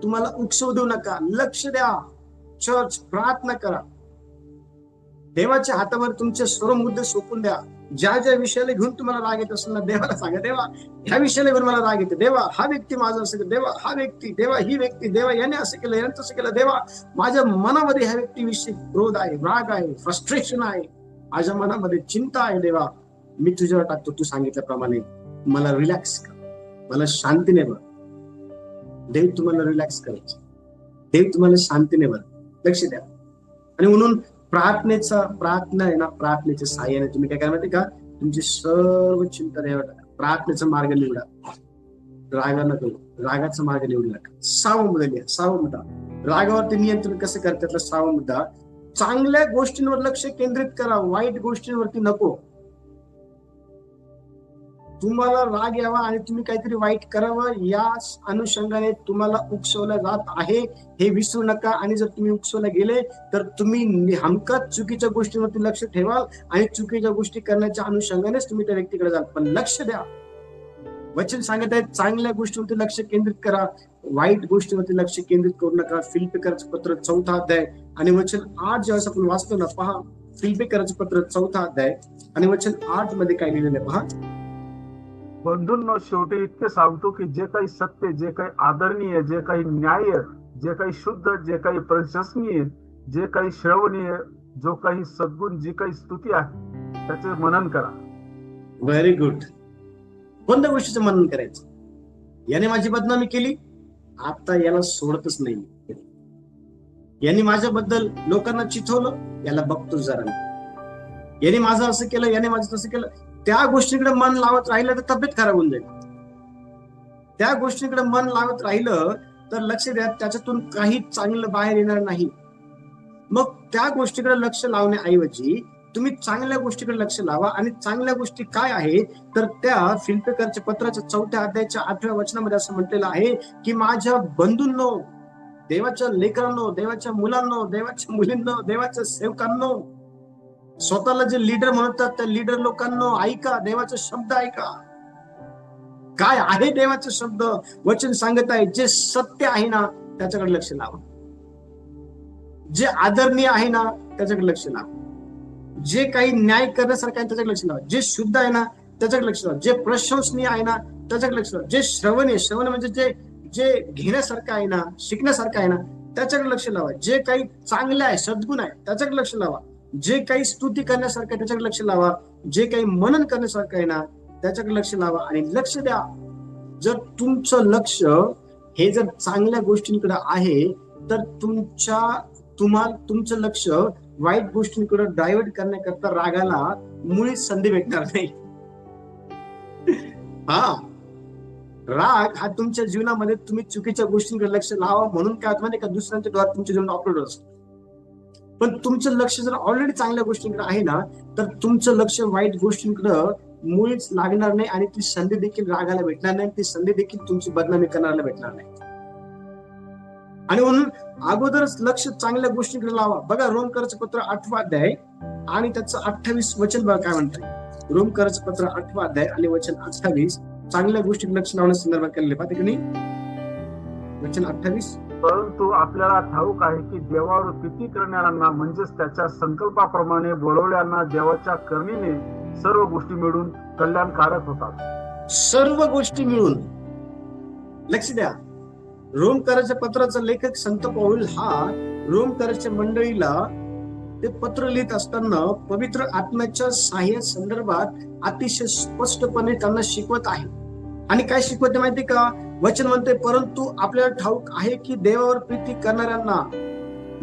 तुम्हाला उकसवू देऊ नका. लक्ष द्या, चर्च प्रार्थना करा, देवाच्या हातावर तुमचे सर्व मुद्दे सोपून द्या. ज्या ज्या विषयाला घेऊन तुम्हाला राग येत असेल ना, देवाला सांगा, देवा ह्या विषयाला घेऊन मला राग येते, देवा हा व्यक्ती माझा असं, देवा हा व्यक्ती, देवा ही व्यक्ती, देवा याने असं केलं, याने तसं केलं, देवा माझ्या मनामध्ये ह्या व्यक्तीविषयी क्रोध आहे, राग आहे, फ्रस्ट्रेशन आहे, माझ्या मनामध्ये चिंता आहे, देवा मी तुझ्यावर टाकतो. तू सांगितल्याप्रमाणे मला रिलॅक्स कर, मला शांतीने बघ. देव तुम्हाला रिलॅक्स करायचं, देव तुम्हाला शांतीने बघ. लक्ष द्या. आणि म्हणून प्रार्थना आहे ना, प्रार्थनेच्या साहाय्याने तुम्ही काय करा माहिती का, तुमची सर्व चिंता देवावर टाका. प्रार्थनेचा मार्ग निवडा, रागा नको, रागाचा मार्ग निवडू नका. 6वा मुद्दा लिहा, 6वा मुद्दा, रागावरती नियंत्रण कसं करतात. 6वा मुद्दा, चांगल्या गोष्टींवर लक्ष केंद्रित करा, वाईट गोष्टींवरती नको. तुम्हाला राग यावा आणि तुम्ही काहीतरी वाईट करावं, या अनुषंगाने तुम्हाला उकसवलं जात आहे हे विसरू नका. आणि जर तुम्ही उकसवले गेले तर तुम्ही हमखास चुकीच्या गोष्टींवरती लक्ष ठेवाल आणि चुकीच्या गोष्टी करण्याच्या अनुषंगानेच तुम्ही त्या व्यक्तीकडे जाल. पण लक्ष द्या, वचन सांगत आहे चांगल्या गोष्टीवरती लक्ष केंद्रित करा, वाईट गोष्टीवरती लक्ष केंद्रित करू नका. फिलिप्पियराचं पत्र 4था अध्याय आणि वचन 8 ज्यावेळेस आपण वाचतो ना, पहा फिलिप्पियराचं पत्र 4था अध्याय आणि वचन 8 मध्ये काय लिहिलेलं आहे पहा. बंधूंनो, शेवटी इतके सांगतो की जे काही सत्य, जे काही आदरणीय, जे काही न्याय, जे काही शुद्ध, जे काही प्रशंसनीय, जे काही श्रवणीय, जो काही सद्गुण, जी काही स्तुती आहे त्याचे मनन करा. Very good. कोणत्या गोष्टीचं मनन करायचं? याने माझी बदनामी केली, आता याला सोडतच नाही. याने माझ्याबद्दल लोकांना चिथवलं, याला बघतो जरा. याने माझं असं केलं, याने माझं तसं केलं. त्या गोष्टीकडे मन लावत राहिलं तर तब्येत खराब होऊन जाईल. त्या गोष्टीकडे मन लावत राहिलं तर लक्ष द्या, त्याच्यातून काही चांगलं बाहेर येणार नाही. मग त्या गोष्टीकडे लक्ष लावण्याऐवजी तुम्ही चांगल्या गोष्टीकडे लक्ष लावा. आणि चांगल्या गोष्टी काय आहे तर त्या फिलिप्पियराच्या पत्राच्या 4थ्या अध्यायाच्या 8व्या वचनामध्ये असं म्हटलेलं आहे की माझ्या बंधूंनो, देवाच्या लेकरांनो, देवाच्या मुलांनो, देवाच्या मुलींनो, देवाच्या सेवकांनो, स्वतःला जे लीडर म्हणतात त्या लीडर लोकांनो, ऐका देवाचा शब्द, ऐका काय आहे देवाचा शब्द. वचन सांगत आहे जे सत्य आहे ना त्याच्याकडे लक्ष लावा, जे आदरणीय आहे ना त्याच्याकडे लक्ष लावा, जे काही न्याय करण्यासारखं आहे त्याच्याकडे लक्ष लावा, जे शुद्ध आहे ना त्याच्याकडे लक्ष लावा, जे प्रशंसनीय आहे ना त्याच्याकडे लक्ष लावा, जे श्रवण म्हणजे जे घेण्यासारखं आहे ना, शिकण्यासारखं आहे ना त्याच्याकडे लक्ष लावा, जे काही चांगलं आहे, सद्गुण आहे त्याच्याकडे लक्ष लावा, जे काही स्तुती करण्यासारखं आहे त्याच्याकडे लक्ष लावा, जे काही मनन करण्यासारखं आहे ना त्याच्याकडे लक्ष लावा. आणि लक्ष द्या, जर तुमचं लक्ष हे जर चांगल्या गोष्टींकडे आहे तर तुमचं लक्ष वाईट गोष्टींकडे डायव्हर्ट करण्याकरता रागाला मुळीच संधी भेटणार नाही. हा राग हा तुमच्या जीवनामध्ये तुम्ही चुकीच्या गोष्टींकडे लक्ष लावा म्हणून काय होतं का, दुसऱ्यांच्या द्वारे तुमच्या जीवनात ऑपरेट असतो. पण तुमचं लक्ष जर ऑलरेडी चांगल्या गोष्टींकडे आहे ना तर तुमचं लक्ष वाईट गोष्टींकडे मुळीच लागणार नाही आणि ती संधी देखील रागाला भेटणार नाही, ती संधी देखील तुमची बदनामी करण्याला भेटणार नाही. आणि म्हणून अगोदरच लक्ष चांगल्या गोष्टींकडे लावा. बघा रोमकराचं पत्र 8वा अध्याय आणि त्याचं 28 वचन बघा काय म्हणतात. रोमकराचं पत्र 8वा अध्याय आणि वचन 28 चांगल्या गोष्टींकडे लक्ष लावण्याच्या संदर्भात केलेले पाहते की नाही. वचन 28, परंतु आपल्याला ठाऊक आहे की देवावर प्रीती करणाऱ्यांना म्हणजेच त्याच्या संकल्पाप्रमाणे बोलवल्यांना देवाच्या करुणेने सर्व गोष्टी मिळून कल्याणकारक होतात. सर्व गोष्टी मिळून. लक्ष द्या, रोमकराच्या पत्राचा लेखक संत पौल हा रोमकराच्या मंडळीला ते पत्र लिहित असताना पवित्र आत्म्याच्या सहाय्या संदर्भात अतिशय स्पष्टपणे त्यांना शिकवत आहे. आणि काय शिकवते माहिती का, वचन म्हणते परंतु आपल्याला ठाऊक आहे की देवावर प्रीती करणाऱ्यांना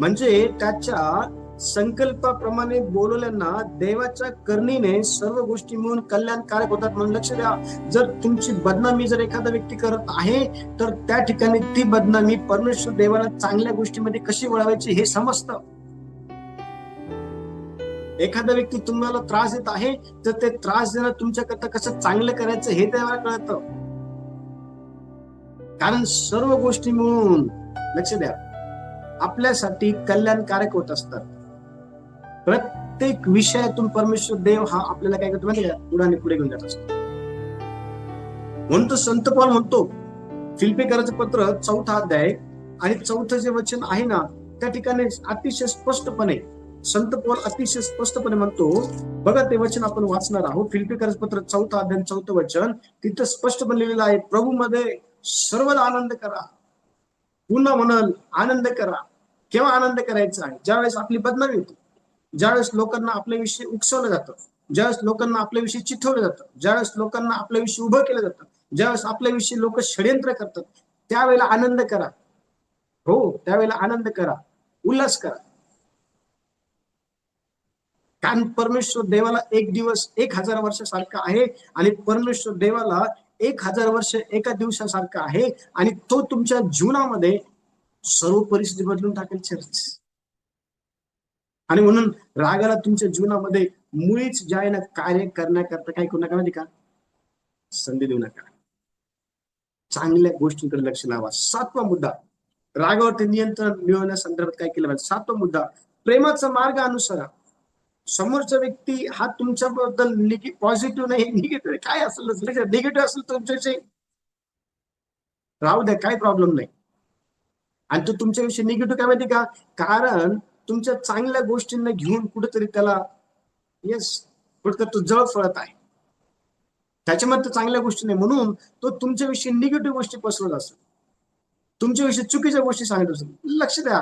म्हणजे त्याच्या संकल्पाप्रमाणे बोलवल्यांना देवाच्या करुणेने सर्व गोष्टी मिळून कल्याणकारक होतात. म्हणून लक्ष द्या, जर तुमची बदनामी जर एखादा व्यक्ती करत आहे तर त्या ठिकाणी ती बदनामी परमेश्वर देवाला चांगल्या गोष्टीमध्ये कशी वळवायची हे समजतं. एखादा व्यक्ती तुम्हाला त्रास देत आहे तर ते त्रास देणं तुमच्याकरता कसं चांगलं करायचं हे देवाला कळतं. कारण सर्व गोष्टी मिळून लक्ष द्या आपल्यासाठी कल्याणकारक होत असतात. प्रत्येक विषयातून परमेश्वर देव हा आपल्याला काय करतो माहिती का, पुढे पुढे घेऊन जात असतो. म्हणून तो संत पौल म्हणतो, फिलिप्पीकरांचं पत्र 4 अध्याय आणि 4 जे वचन आहे ना, त्या ठिकाणी अतिशय स्पष्टपणे संत पौल अतिशय स्पष्टपणे म्हणतो. बघा ते वचन आपण वाचणार आहोत. फिलिप्पीकरांचं पत्र 4 अध्याय 4 वचन, तिथं स्पष्टपणे लिहिलेलं आहे, प्रभू मध्ये सर्वदा आनंद करा. पुन्हा म्हणाल आनंद करा. केव्हा आनंद करायचा आहे? ज्यावेळेस आपली बदनामी होती, ज्यावेळेस लोकांना आपल्याविषयी उकसवलं जातं, ज्यावेळेस लोकांना आपल्याविषयी चिठवलं जातं, ज्यावेळेस लोकांना आपल्याविषयी उभं केलं जातं, ज्यावेळेस आपल्याविषयी लोक षडयंत्र करतात, त्यावेळेला आनंद करा. हो, त्यावेळेला आनंद करा, उल्हास करा. कारण परमेश्वर देवाला एक दिवस 1000 वर्षासारखा आहे आणि परमेश्वर देवाला 1000 वर्ष एका दिवसासारखं आहे. आणि तो तुमच्या जीवनामध्ये सर्व परिस्थिती बदलून टाकेल चर्च. आणि म्हणून रागाला तुमच्या जीवनामध्ये मुळीच जे आहे ना, कार्य करण्याकरता काय करू नका माहिती का, संधी देऊ नका. चांगल्या गोष्टींकडे लक्ष लावा. 7वा मुद्दा, रागावरती नियंत्रण मिळवण्यासंदर्भात काय केलं पाहिजे. 7वा मुद्दा, प्रेमाचा मार्ग अनुसरा. समोरचा व्यक्ती हा तुमच्याबद्दल पॉझिटिव्ह नाही, निगेटिव्ह काय असेल, निगेटिव्ह असेल तुमच्याविषयी राहू द्या, काय प्रॉब्लेम नाही. आणि तो तुमच्याविषयी निगेटिव्ह काय माहिती का, कारण तुमच्या चांगल्या गोष्टींना घेऊन कुठेतरी त्याला कुठेतरी तो जळ फळत आहे, त्याच्यामध्ये चांगल्या गोष्टी नाही, म्हणून तो तुमच्याविषयी निगेटिव्ह गोष्टी पसरवत असेल, तुमच्याविषयी चुकीच्या गोष्टी सांगत असेल. लक्ष द्या,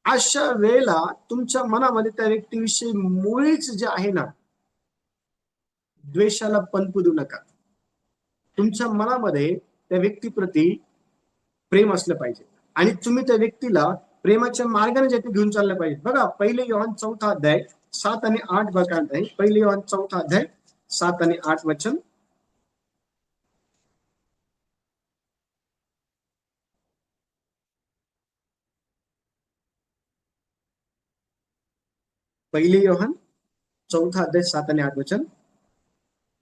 अशा वेळेला तुमच्या मनामध्ये त्या व्यक्तीविषयी मुळीच जे आहे ना, द्वेषाला पनपू देऊ नका. तुमच्या मनामध्ये त्या व्यक्तीप्रती प्रेम असलं पाहिजे आणि तुम्ही त्या व्यक्तीला प्रेमाच्या मार्गाने जे घेऊन चाललं पाहिजे. बघा 1 योहान 4 अध्याय 7 आणि 8 बघा. 1 योहान 4 अध्याय 7 आणि 8 वचन. पहिले योहान 4 अध्याय 7 आणि 8 वचन.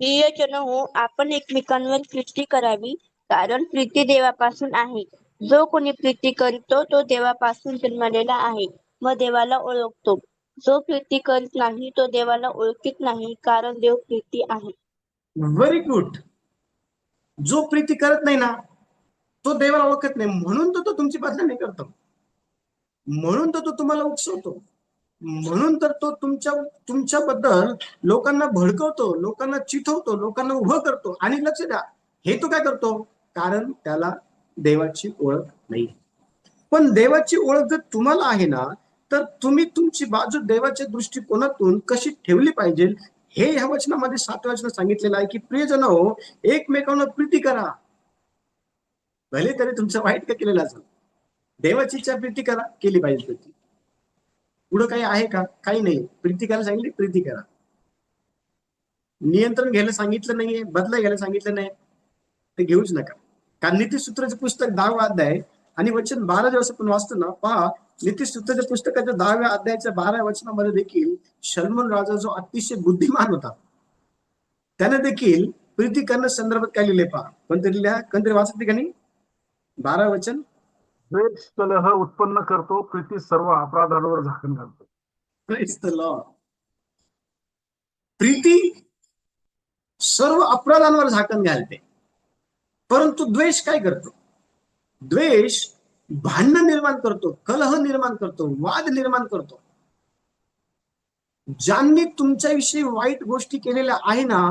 प्रियजन हो, आपण एकमेकांवर प्रीती करावी, कारण प्रीती देवापासून आहे. जो कोणी प्रीती करतो तो देवापासून जन्मलेला आहे व देवाला ओळखतो. जो प्रीती करीत नाही तो देवाला ओळखीत नाही, कारण देव प्रीती आहे. Very good. जो प्रीती करत नाही ना, तो देवाला ओळखत नाही, म्हणून तो तुमची बदनामी करतो, म्हणून तो तुम्हाला उकसवतो, म्हणून तर तो तुमच्याबद्दल लोकांना भडकवतो, लोकांना चिथवतो, लोकांना उभं करतो. आणि लक्ष द्या, हे तो काय करतो, कारण त्याला देवाची ओळख नाही. पण देवाची ओळख जर तुम्हाला आहे ना, तर तुम्ही तुमची बाजू देवाच्या दृष्टिकोनातून कशी ठेवली पाहिजे, हे ह्या वचनामध्ये 7व्या वचनात सांगितलेलं आहे की प्रियजन हो, एकमेकांना प्रीती करा. भले तरी तुमचं वाईट का केलेलं असेल, देवाची इच्छा प्रीती करा, केली पाहिजे प्रीती. पुढं काही आहे का, काही नाही. प्रीती करायला सांगितली, प्रीती करा. नियंत्रण घ्यायला सांगितलं नाहीये, बदला घ्यायला सांगितलं नाही, ते घेऊच नका. कारण नीतिसूत्राचं पुस्तक 10वा अध्याय आणि वचन 12 जेव्हा आपण वाचतो ना, पहा नीतिसूत्राच्या पुस्तकाच्या 10व्या अध्यायाच्या 12व्या वचनामध्ये देखील शलोमोन राजा जो अतिशय बुद्धिमान होता, त्याने देखील प्रीती करण्या संदर्भात काय लिहिले पहा. कोणतरी वाचत का नाही? 12 वचन. द्वेष कलह उत्पन्न करतो, प्रीती सर्व अपराधांवर झाकण घालतो. Praise the Lord. प्रीती सर्व अपराधांवर झाकण घालते, परंतु द्वेष काय करतो? द्वेष भांडण निर्माण करतो, कलह निर्माण करतो, वाद निर्माण करतो. ज्यांनी तुमच्याविषयी वाईट गोष्टी केलेल्या आहे ना,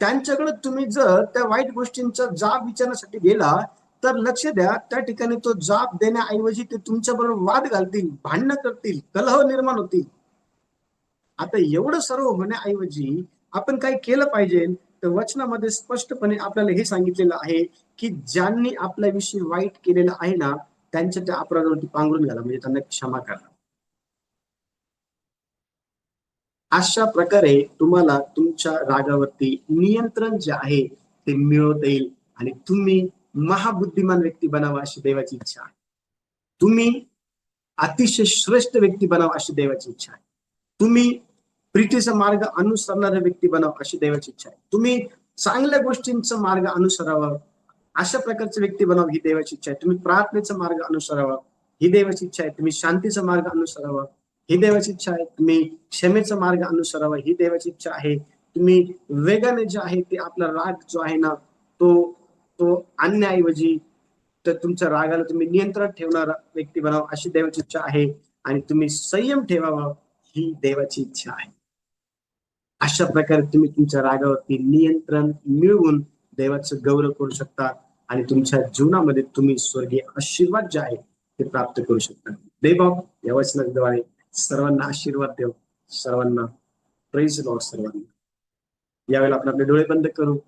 त्यांच्याकडे तुम्ही जर त्या वाईट गोष्टींचा जाब विचारण्यासाठी गेला तर लक्ष द्या, त्या ठिकाणी तो जाब देण्याऐवजी ते तुमच्या बरोबर वाद घालतील, भांडणं करतील, कलह निर्माण होतील. आता एवढं सर्व होण्याऐवजी आपण काय केलं पाहिजे, तर वचनामध्ये स्पष्टपणे आपल्याला हे सांगितलेलं आहे की ज्यांनी आपल्याविषयी वाईट केलेलं आहे ना, त्यांच्या त्या अपराधावरती पांघरून घाला, म्हणजे त्यांना क्षमा करा. अशा प्रकारे तुम्हाला तुमच्या रागावरती नियंत्रण जे आहे ते मिळवता येईल आणि तुम्ही महाबुद्धिमान व्यक्ती बनावा अशी देवाची इच्छा आहे. तुम्ही अतिशय श्रेष्ठ व्यक्ती बनावा अशी देवाची इच्छा आहे. तुम्ही प्रीतीचा मार्ग अनुसरणारा व्यक्ती बनावा अशी देवाची इच्छा आहे. तुम्ही चांगल्या गोष्टींचा मार्ग अनुसरावा अशा प्रकारचे व्यक्ती बनावा ही देवाची इच्छा आहे. तुम्ही प्रार्थनेचा मार्ग अनुसरावा ही देवाची इच्छा आहे. तुम्ही शांतीचा मार्ग अनुसरावा ही देवाची इच्छा आहे. तुम्ही क्षमेचा मार्ग अनुसरावा ही देवाची इच्छा आहे. तुम्ही वेगाने जे आहे ते आपला राग जो आहे ना तो आणण्याऐवजी तर तुमच्या रागाला तुम्ही नियंत्रण ठेवणारा व्यक्ती बनावा अशी देवाची इच्छा आहे. आणि तुम्ही संयम ठेवावा ही देवाची इच्छा आहे. अशा प्रकारे तुम्ही तुमच्या रागावरती नियंत्रण मिळवून देवाचं गौरव करू शकता आणि तुमच्या जीवनामध्ये तुम्ही स्वर्गीय आशीर्वाद जे आहे ते प्राप्त करू शकता. देवबाप या वचनाद्वारे सर्वांना आशीर्वाद देव. सर्वांना प्रेज लॉर्ड. सर्वांना यावेळेला आपण आपले डोळे बंद करू.